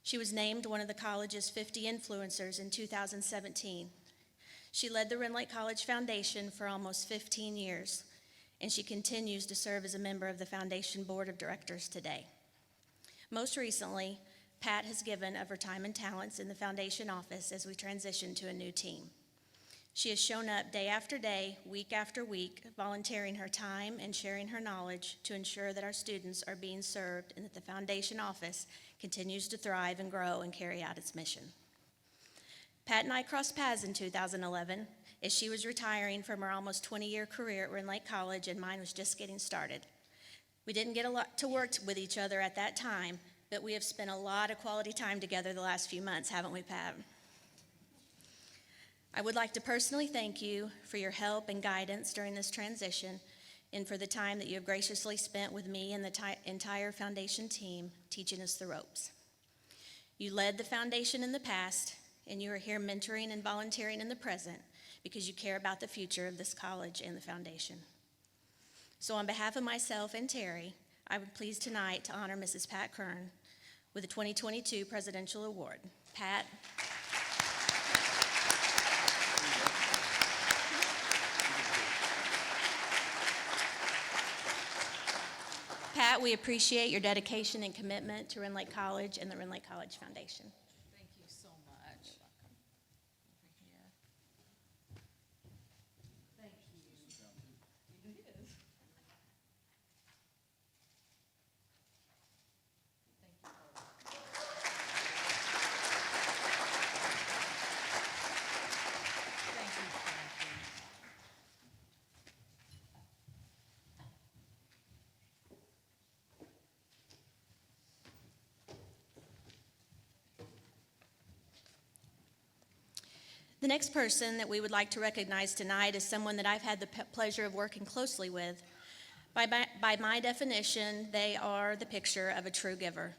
She was named one of the college's 50 influencers in 2017. She led the Rend Lake College Foundation for almost 15 years, and she continues to serve as a member of the Foundation Board of Directors today. Most recently, Pat has given of her time and talents in the Foundation office as we transition to a new team. She has shown up day after day, week after week, volunteering her time and sharing her knowledge to ensure that our students are being served and that the Foundation office continues to thrive and grow and carry out its mission. Pat and I crossed paths in 2011 as she was retiring from her almost 20-year career at Rend Lake College and mine was just getting started. We didn't get a lot to work with each other at that time, but we have spent a lot of quality time together the last few months, haven't we, Pat? I would like to personally thank you for your help and guidance during this transition and for the time that you have graciously spent with me and the entire Foundation team teaching us the ropes. You led the Foundation in the past, and you are here mentoring and volunteering in the present because you care about the future of this college and the Foundation. So on behalf of myself and Terry, I would please tonight to honor Mrs. Pat Kern with the 2022 Presidential Award. Pat. Pat, we appreciate your dedication and commitment to Rend Lake College and the Rend Lake College Foundation. Thank you so much. Thank you. It is. Thank you, Kathy. The next person that we would like to recognize tonight is someone that I've had the pleasure of working closely with. By my definition, they are the picture of a true giver.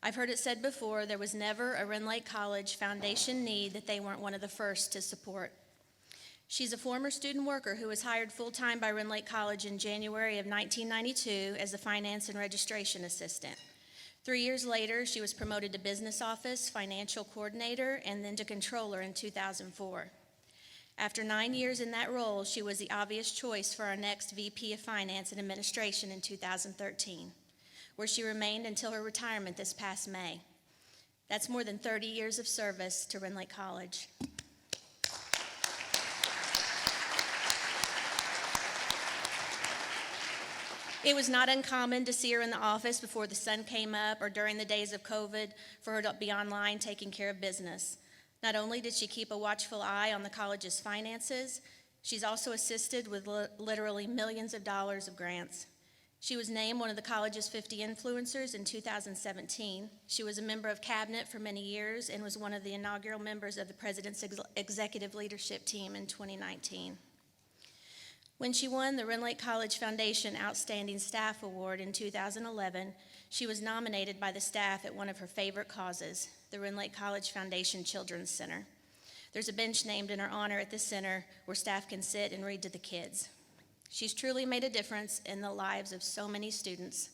I've heard it said before, there was never a Rend Lake College Foundation need that they weren't one of the first to support. She's a former student worker who was hired full-time by Rend Lake College in January of 1992 as a finance and registration assistant. 3 years later, she was promoted to business office, financial coordinator, and then to controller in 2004. After 9 years in that role, she was the obvious choice for our next VP of Finance and Administration in 2013, where she remained until her retirement this past May. That's more than 30 years of service to Rend Lake College. It was not uncommon to see her in the office before the sun came up or during the days of COVID for her to be online taking care of business. Not only did she keep a watchful eye on the college's finances, she's also assisted with literally millions of dollars of grants. She was named one of the college's 50 influencers in 2017. She was a member of cabinet for many years and was one of the inaugural members of the president's executive leadership team in 2019. When she won the Rend Lake College Foundation Outstanding Staff Award in 2011, she was nominated by the staff at one of her favorite causes, the Rend Lake College Foundation Children's Center. There's a bench named in her honor at the center where staff can sit and read to the kids. She's truly made a difference in the lives of so many students.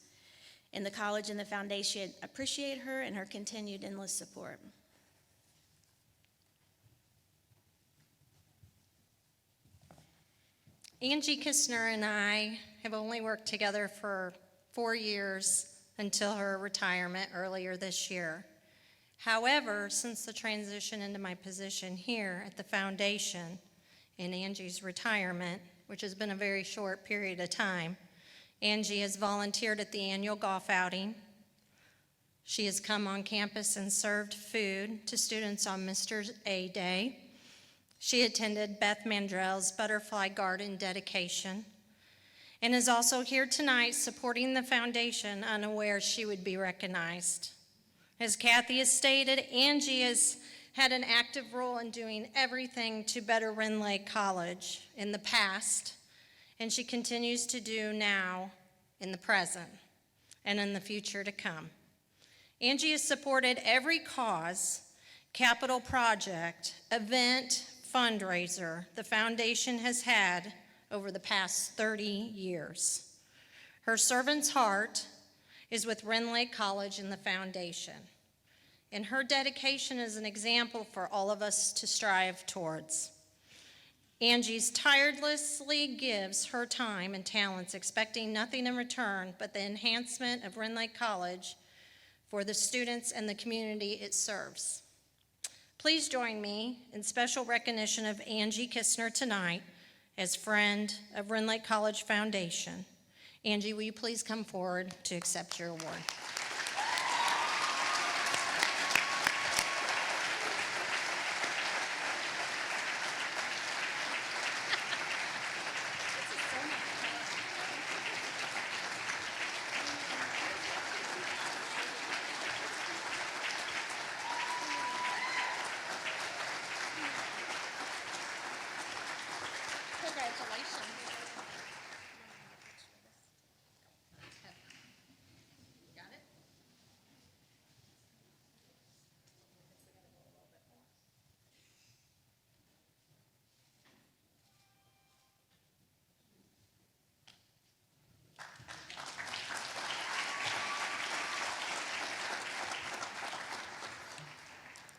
And the college and the foundation appreciate her and her continued endless support. Angie Kistner and I have only worked together for 4 years until her retirement earlier this year. However, since the transition into my position here at the foundation and Angie's retirement, which has been a very short period of time, Angie has volunteered at the annual golf outing. She has come on campus and served food to students on Mr. A Day. She attended Beth Mandrell's Butterfly Garden dedication and is also here tonight supporting the foundation, unaware she would be recognized. As Kathy has stated, Angie has had an active role in doing everything to better Rend Lake College in the past, and she continues to do now in the present and in the future to come. Angie has supported every cause, capital project, event, fundraiser the foundation has had over the past 30 years. Her servant's heart is with Rend Lake College and the foundation, and her dedication is an example for all of us to strive towards. Angie's tirelessly gives her time and talents, expecting nothing in return but the enhancement of Rend Lake College for the students and the community it serves. Please join me in special recognition of Angie Kistner tonight as Friend of Rend Lake College Foundation. Angie, will you please come forward to accept your award?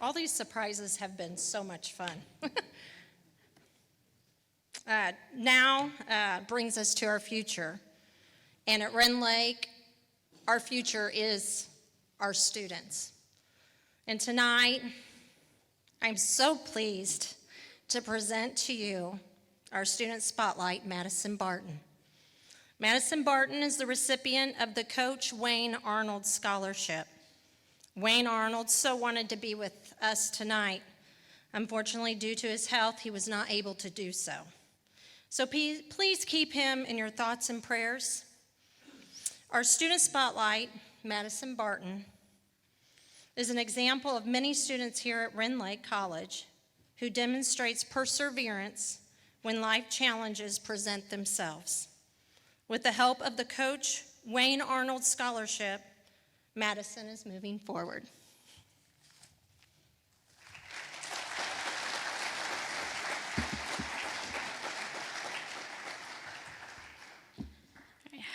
All these surprises have been so much fun. Now brings us to our future. And at Rend Lake, our future is our students. And tonight, I'm so pleased to present to you our student spotlight, Madyson Barton. Madyson Barton is the recipient of the Coach Wayne Arnold Scholarship. Wayne Arnold so wanted to be with us tonight. Unfortunately, due to his health, he was not able to do so. So please keep him in your thoughts and prayers. Our student spotlight, Madyson Barton, is an example of many students here at Rend Lake College who demonstrates perseverance when life challenges present themselves. With the help of the Coach Wayne Arnold Scholarship, Madyson is moving forward.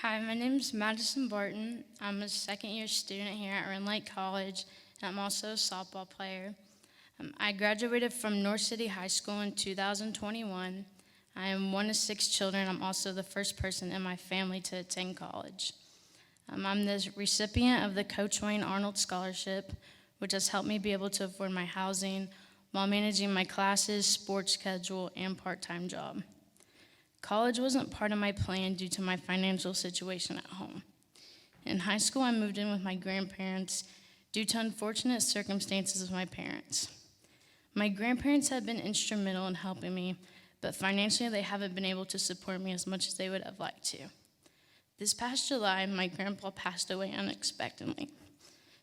Hi, my name is Madyson Barton. I'm a second-year student here at Rend Lake College, and I'm also a softball player. I graduated from North City High School in 2021. I am one of 6 children. I'm also the first person in my family to attend college. I'm the recipient of the Coach Wayne Arnold Scholarship, which has helped me be able to afford my housing while managing my classes, sports schedule, and part-time job. College wasn't part of my plan due to my financial situation at home. In high school, I moved in with my grandparents due to unfortunate circumstances of my parents. My grandparents have been instrumental in helping me, but financially they haven't been able to support me as much as they would have liked to. This past July, my grandpa passed away unexpectedly.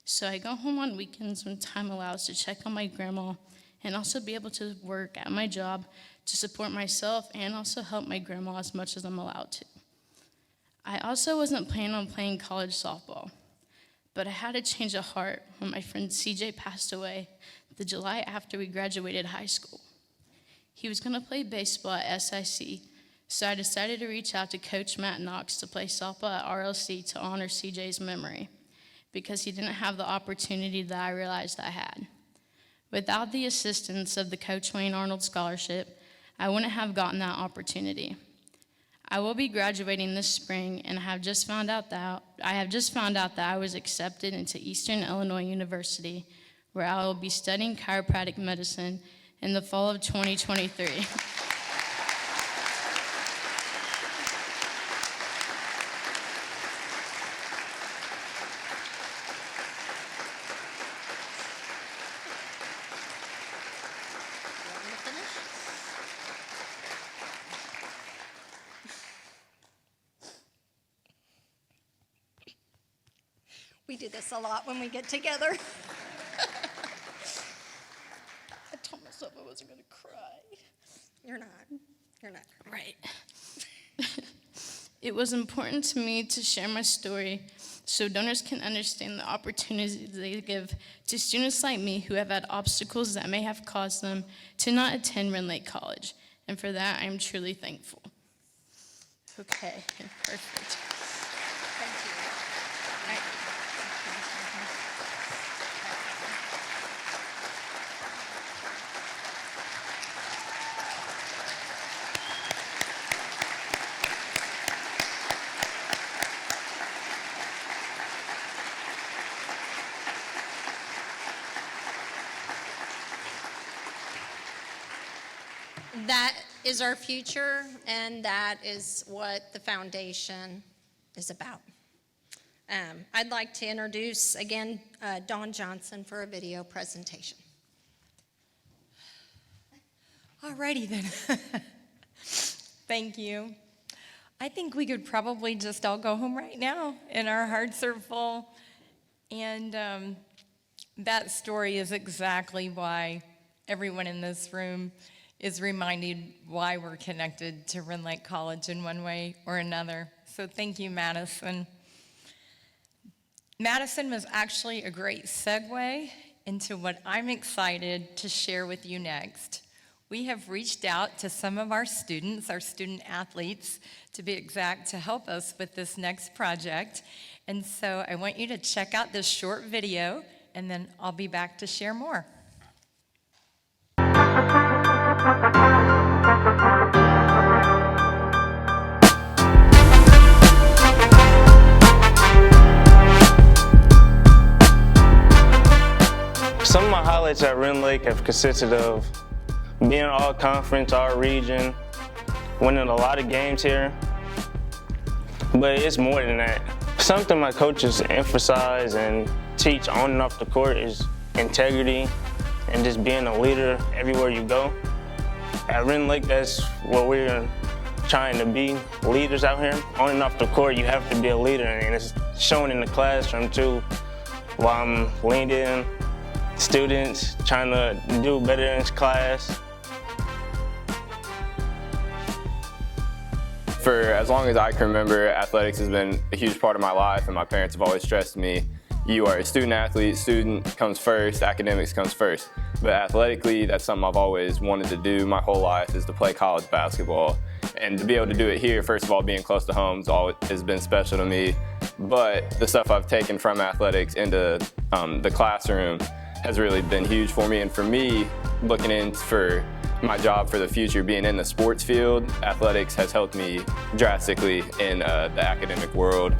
So I go home on weekends when time allows to check on my grandma and also be able to work at my job to support myself and also help my grandma as much as I'm allowed to. I also wasn't planning on playing college softball, but I had a change of heart when my friend CJ passed away the July after we graduated high school. He was going to play baseball at SIC, so I decided to reach out to Coach Matt Knox to play softball at RLC to honor CJ's memory, because he didn't have the opportunity that I realized I had. Without the assistance of the Coach Wayne Arnold Scholarship, I wouldn't have gotten that opportunity. I will be graduating this spring, and I have just found out that I was accepted into Eastern Illinois University, where I will be studying chiropractic medicine in the fall of 2023. We do this a lot when we get together. I told myself I wasn't going to cry. You're not. You're not. Right. It was important to me to share my story so donors can understand the opportunities they give to students like me who have had obstacles that may have caused them to not attend Rend Lake College. And for that, I am truly thankful. Okay, perfect. Thank you. That is our future, and that is what the foundation is about. I'd like to introduce again Dawn Johnson for a video presentation. All righty then. Thank you. I think we could probably just all go home right now, and our hearts are full. And that story is exactly why everyone in this room is reminded why we're connected to Rend Lake College in one way or another. So thank you, Madyson. Madyson was actually a great segue into what I'm excited to share with you next. We have reached out to some of our students, our student athletes, to be exact, to help us with this next project. And so I want you to check out this short video, and then I'll be back to share more. Some of my highlights at Rend Lake have consisted of being all conference, all region, winning a lot of games here, but it's more than that. Something my coaches emphasize and teach on and off the court is integrity and just being a leader everywhere you go. At Rend Lake, that's what we're trying to be, leaders out here. On and off the court, you have to be a leader, and it's shown in the classroom too, while I'm leading students, trying to do better in class. For as long as I can remember, athletics has been a huge part of my life, and my parents have always stressed to me, you are a student athlete, student comes first, academics comes first. But athletically, that's something I've always wanted to do my whole life, is to play college basketball. And to be able to do it here, first of all, being close to home has been special to me. But the stuff I've taken from athletics into the classroom has really been huge for me. And for me, looking in for my job for the future, being in the sports field, athletics has helped me drastically in the academic world.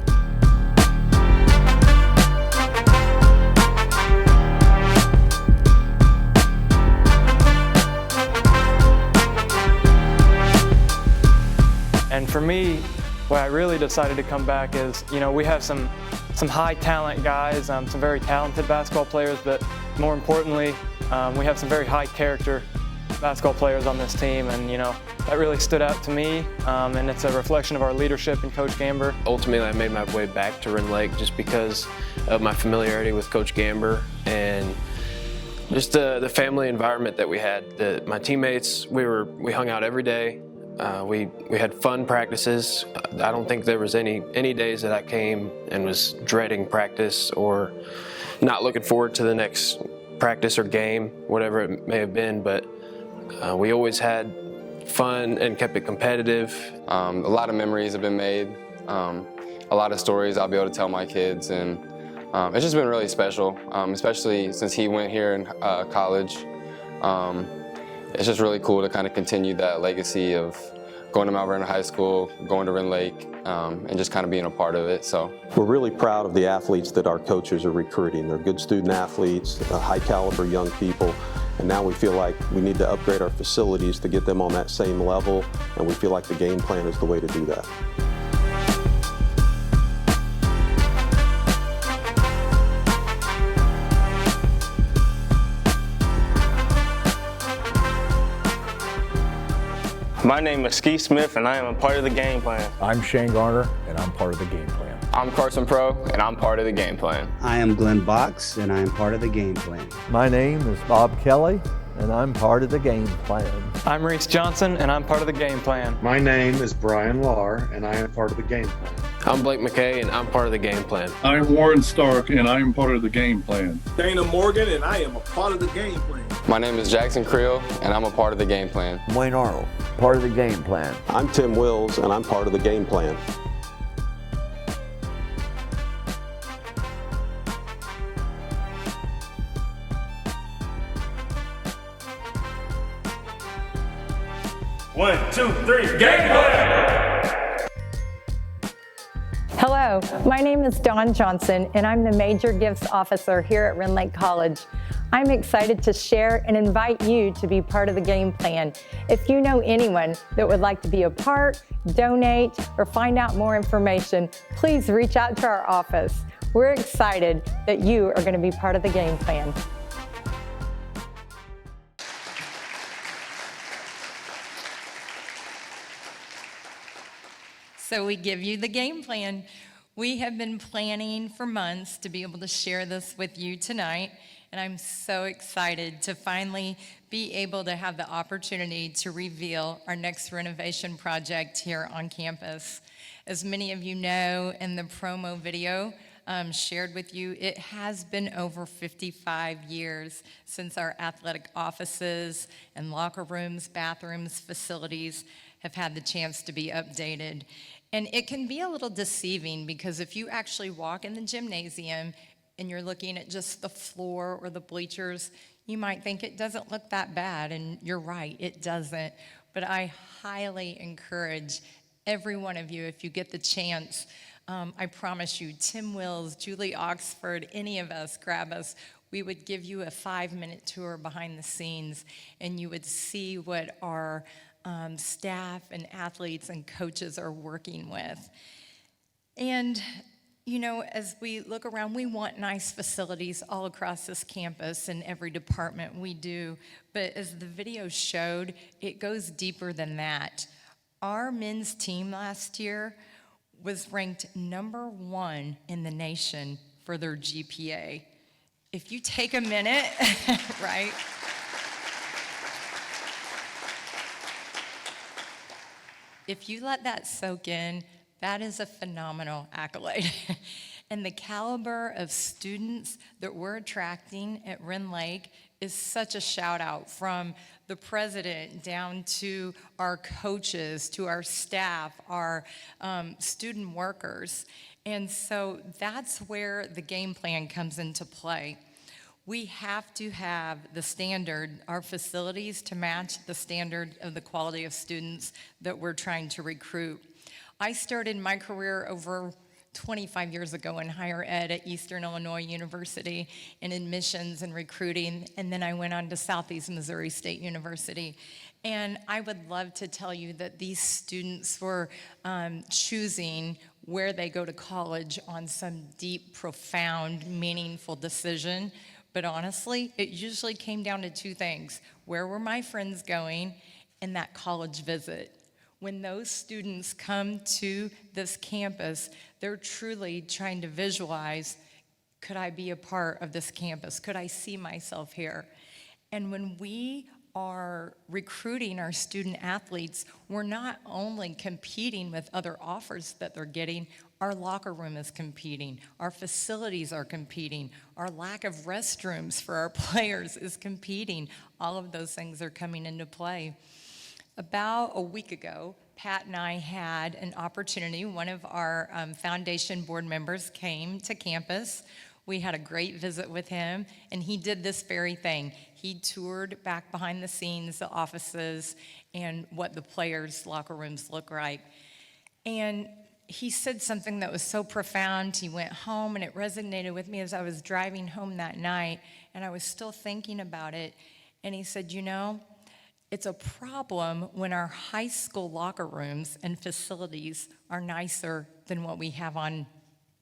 And for me, what I really decided to come back is, we have some high talent guys, some very talented basketball players, but more importantly, we have some very high character basketball players on this team, and that really stood out to me, and it's a reflection of our leadership and Coach Gamber. Ultimately, I made my way back to Rend Lake just because of my familiarity with Coach Gamber, and Just the family environment that we had. My teammates, we hung out every day. We had fun practices. I don't think there was any days that I came and was dreading practice or not looking forward to the next practice or game, whatever it may have been, but we always had fun and kept it competitive. A lot of memories have been made, a lot of stories I'll be able to tell my kids, and it's just been really special, especially since he went here in college. It's just really cool to kind of continue that legacy of going to Mount Vernon High School, going to Rend Lake, and just kind of being a part of it. So we're really proud of the athletes that our coaches are recruiting. They're good student athletes, high caliber young people, and now we feel like we need to upgrade our facilities to get them on that same level, and we feel like the game plan is the way to do that. My name is Ski Smith, and I am a part of the game plan. I'm Shane Garner, and I'm part of the game plan. I'm Carson Pro, and I'm part of the game plan. I am Glenn Box, and I am part of the game plan. My name is Bob Kelly, and I'm part of the game plan. I'm Reese Johnson, and I'm part of the game plan. My name is Brian Lahr, and I am part of the game plan. I'm Blake McKay, and I'm part of the game plan. I'm Warren Stark, and I am part of the game plan. Dana Morgan, and I am a part of the game plan. My name is Jackson Creel, and I'm a part of the game plan. Wayne Arnold, part of the game plan. I'm Tim Wills, and I'm part of the game plan. One, two, three, game plan! Hello, my name is Dawn Johnson, and I'm the Major Gifts Officer here at Rend Lake College. I'm excited to share and invite you to be part of the game plan. If you know anyone that would like to be a part, donate, or find out more information, please reach out to our office. We're excited that you are going to be part of the game plan. So we give you the game plan. We have been planning for months to be able to share this with you tonight, and I'm so excited to finally be able to have the opportunity to reveal our next renovation project here on campus. As many of you know, in the promo video shared with you, it has been over 55 years since our athletic offices and locker rooms, bathrooms, facilities have had the chance to be updated. And it can be a little deceiving because if you actually walk in the gymnasium and you're looking at just the floor or the bleachers, you might think it doesn't look that bad, and you're right, it doesn't. But I highly encourage every one of you, if you get the chance, I promise you, Tim Wills, Julie Oxford, any of us, grab us. We would give you a 5-minute tour behind the scenes, and you would see what our staff and athletes and coaches are working with. And, you know, as we look around, we want nice facilities all across this campus in every department we do. But as the video showed, it goes deeper than that. Our men's team last year was ranked #1 in the nation for their GPA. If you take a minute, right? If you let that soak in, that is a phenomenal accolade. And the caliber of students that we're attracting at Rend Lake is such a shout out, from the president down to our coaches, to our staff, our student workers. And so that's where the game plan comes into play. We have to have the standard, our facilities, to match the standard of the quality of students that we're trying to recruit. I started my career over 25 years ago in higher ed at Eastern Illinois University in admissions and recruiting, and then I went on to Southeast Missouri State University. And I would love to tell you that these students were choosing where they go to college on some deep, profound, meaningful decision. But honestly, it usually came down to two things. Where were my friends going, and that college visit? When those students come to this campus, they're truly trying to visualize, could I be a part of this campus? Could I see myself here? And when we are recruiting our student athletes, we're not only competing with other offers that they're getting, our locker room is competing, our facilities are competing, our lack of restrooms for our players is competing. All of those things are coming into play. About a week ago, Pat and I had an opportunity. One of our foundation board members came to campus. We had a great visit with him, and he did this very thing. He toured back behind the scenes, the offices, and what the players' locker rooms look like. And he said something that was so profound. He went home, and it resonated with me as I was driving home that night, and I was still thinking about it. And he said, you know, it's a problem when our high school locker rooms and facilities are nicer than what we have on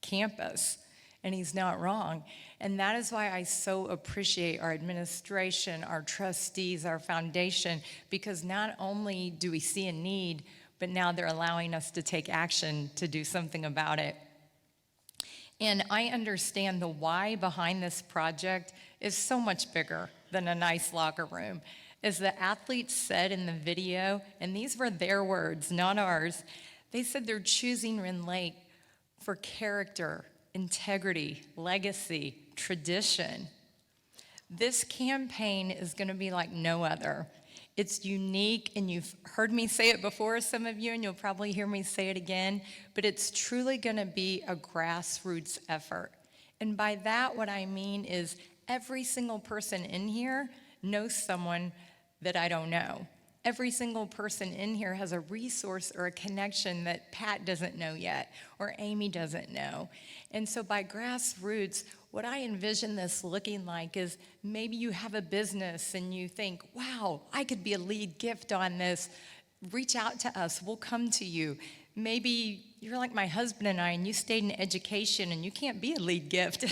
campus. And he's not wrong. And that is why I so appreciate our administration, our trustees, our foundation, because not only do we see a need, but now they're allowing us to take action to do something about it. And I understand the why behind this project is so much bigger than a nice locker room. As the athletes said in the video, and these were their words, not ours, they said they're choosing Rend Lake for character, integrity, legacy, tradition. This campaign is going to be like no other. It's unique, and you've heard me say it before, some of you, and you'll probably hear me say it again, but it's truly going to be a grassroots effort. And by that, what I mean is every single person in here knows someone that I don't know. Every single person in here has a resource or a connection that Pat doesn't know yet, or Amy doesn't know. And so by grassroots, what I envision this looking like is maybe you have a business and you think, wow, I could be a lead gift on this. Reach out to us, we'll come to you. Maybe you're like my husband and I, and you stayed in education and you can't be a lead gift,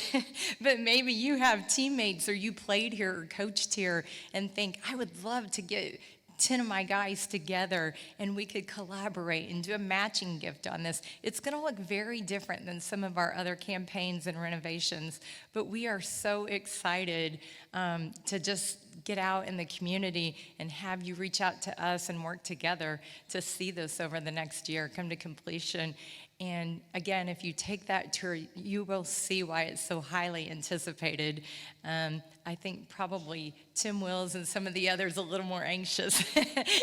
but maybe you have teammates or you played here or coached here and think, I would love to get 10 of my guys together and we could collaborate and do a matching gift on this. It's going to look very different than some of our other campaigns and renovations, but we are so excited to just get out in the community and have you reach out to us and work together to see this over the next year come to completion. And again, if you take that tour, you will see why it's so highly anticipated. I think probably Tim Wills and some of the others a little more anxious.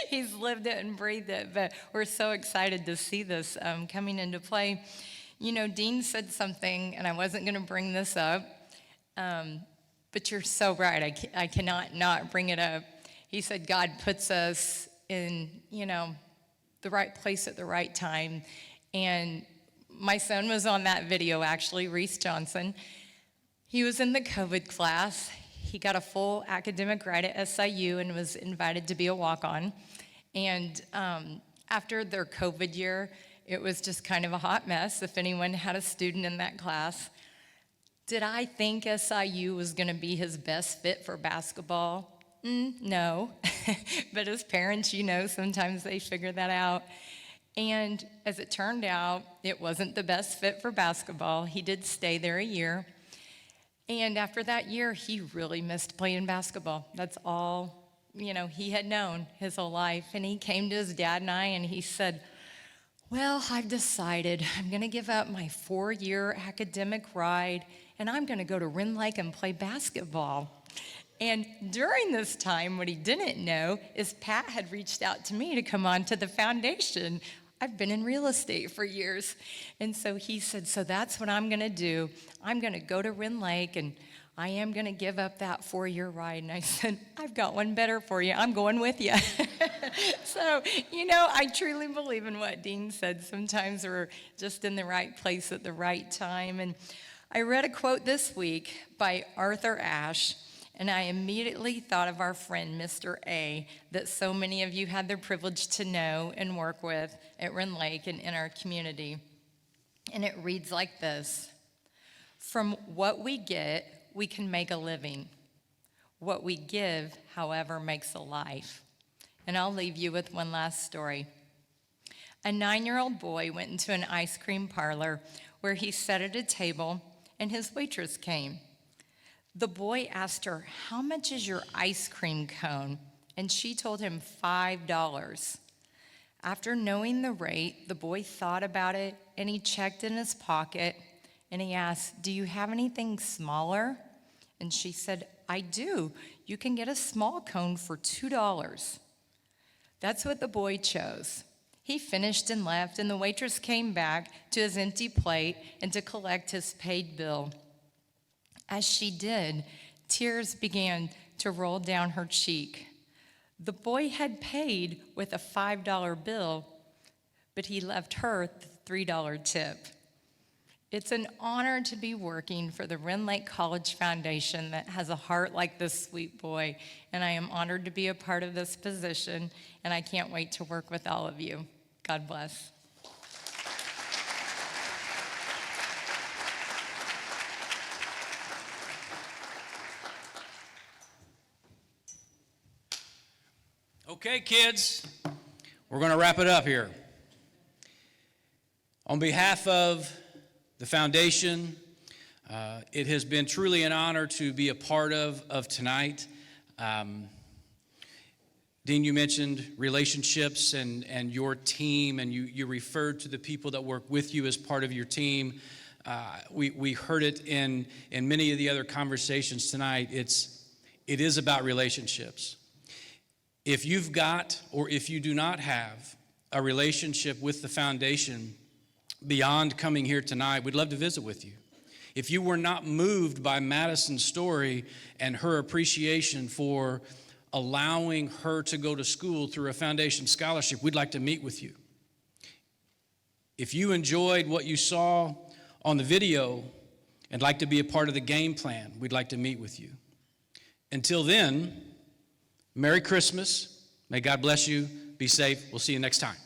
He's lived it and breathed it, but we're so excited to see this coming into play. You know, Dean said something, and I wasn't going to bring this up, but you're so right. I cannot not bring it up. He said God puts us in, you know, the right place at the right time. And my son was on that video, actually, Reese Johnson. He was in the COVID class. He got a full academic ride at SIU and was invited to be a walk-on. And after their COVID year, it was just kind of a hot mess if anyone had a student in that class. Did I think SIU was going to be his best fit for basketball? No. But as parents, you know, sometimes they figure that out. And as it turned out, it wasn't the best fit for basketball. He did stay there a year. And after that year, he really missed playing basketball. That's all, you know, he had known his whole life. And he came to his dad and I, and he said, well, I've decided I'm going to give up my 4-year academic ride, and I'm going to go to Rend Lake and play basketball. And during this time, what he didn't know is Pat had reached out to me to come on to the foundation. I've been in real estate for years. And so he said, so that's what I'm going to do. I'm going to go to Rend Lake, and I am going to give up that 4-year ride. And I said, I've got one better for you. I'm going with you. So, you know, I truly believe in what Dean said. Sometimes we're just in the right place at the right time. And I read a quote this week by Arthur Ashe, and I immediately thought of our friend, Mr. A, that so many of you had the privilege to know and work with at Rend Lake and in our community. And it reads like this: from what we get, we can make a living. What we give, however, makes a life. And I'll leave you with one last story. A 9-year-old boy went into an ice cream parlor where he sat at a table, and his waitress came. The boy asked her, "How much is your ice cream cone?" And she told him $5. After knowing the rate, the boy thought about it and he checked in his pocket and he asked, "Do you have anything smaller?" And she said, "I do. You can get a small cone for $2. That's what the boy chose. He finished and left, and the waitress came back to his empty plate and to collect his paid bill. As she did, tears began to roll down her cheek. The boy had paid with a $5 bill, but he left her the $3 tip. It's an honor to be working for the Rend Lake College Foundation that has a heart like this sweet boy, and I am honored to be a part of this position, and I can't wait to work with all of you. God bless. Okay, kids, we're going to wrap it up here. On behalf of the foundation, it has been truly an honor to be a part of tonight. Dean, you mentioned relationships and your team, and you referred to the people that work with you as part of your team. We heard it in many of the other conversations tonight. It is about relationships. If you've got, or if you do not have, a relationship with the foundation beyond coming here tonight, we'd love to visit with you. If you were not moved by Madyson's story and her appreciation for allowing her to go to school through a foundation scholarship, we'd like to meet with you. If you enjoyed what you saw on the video and like to be a part of the game plan, we'd like to meet with you. Until then, Merry Christmas. May God bless you. Be safe. We'll see you next time.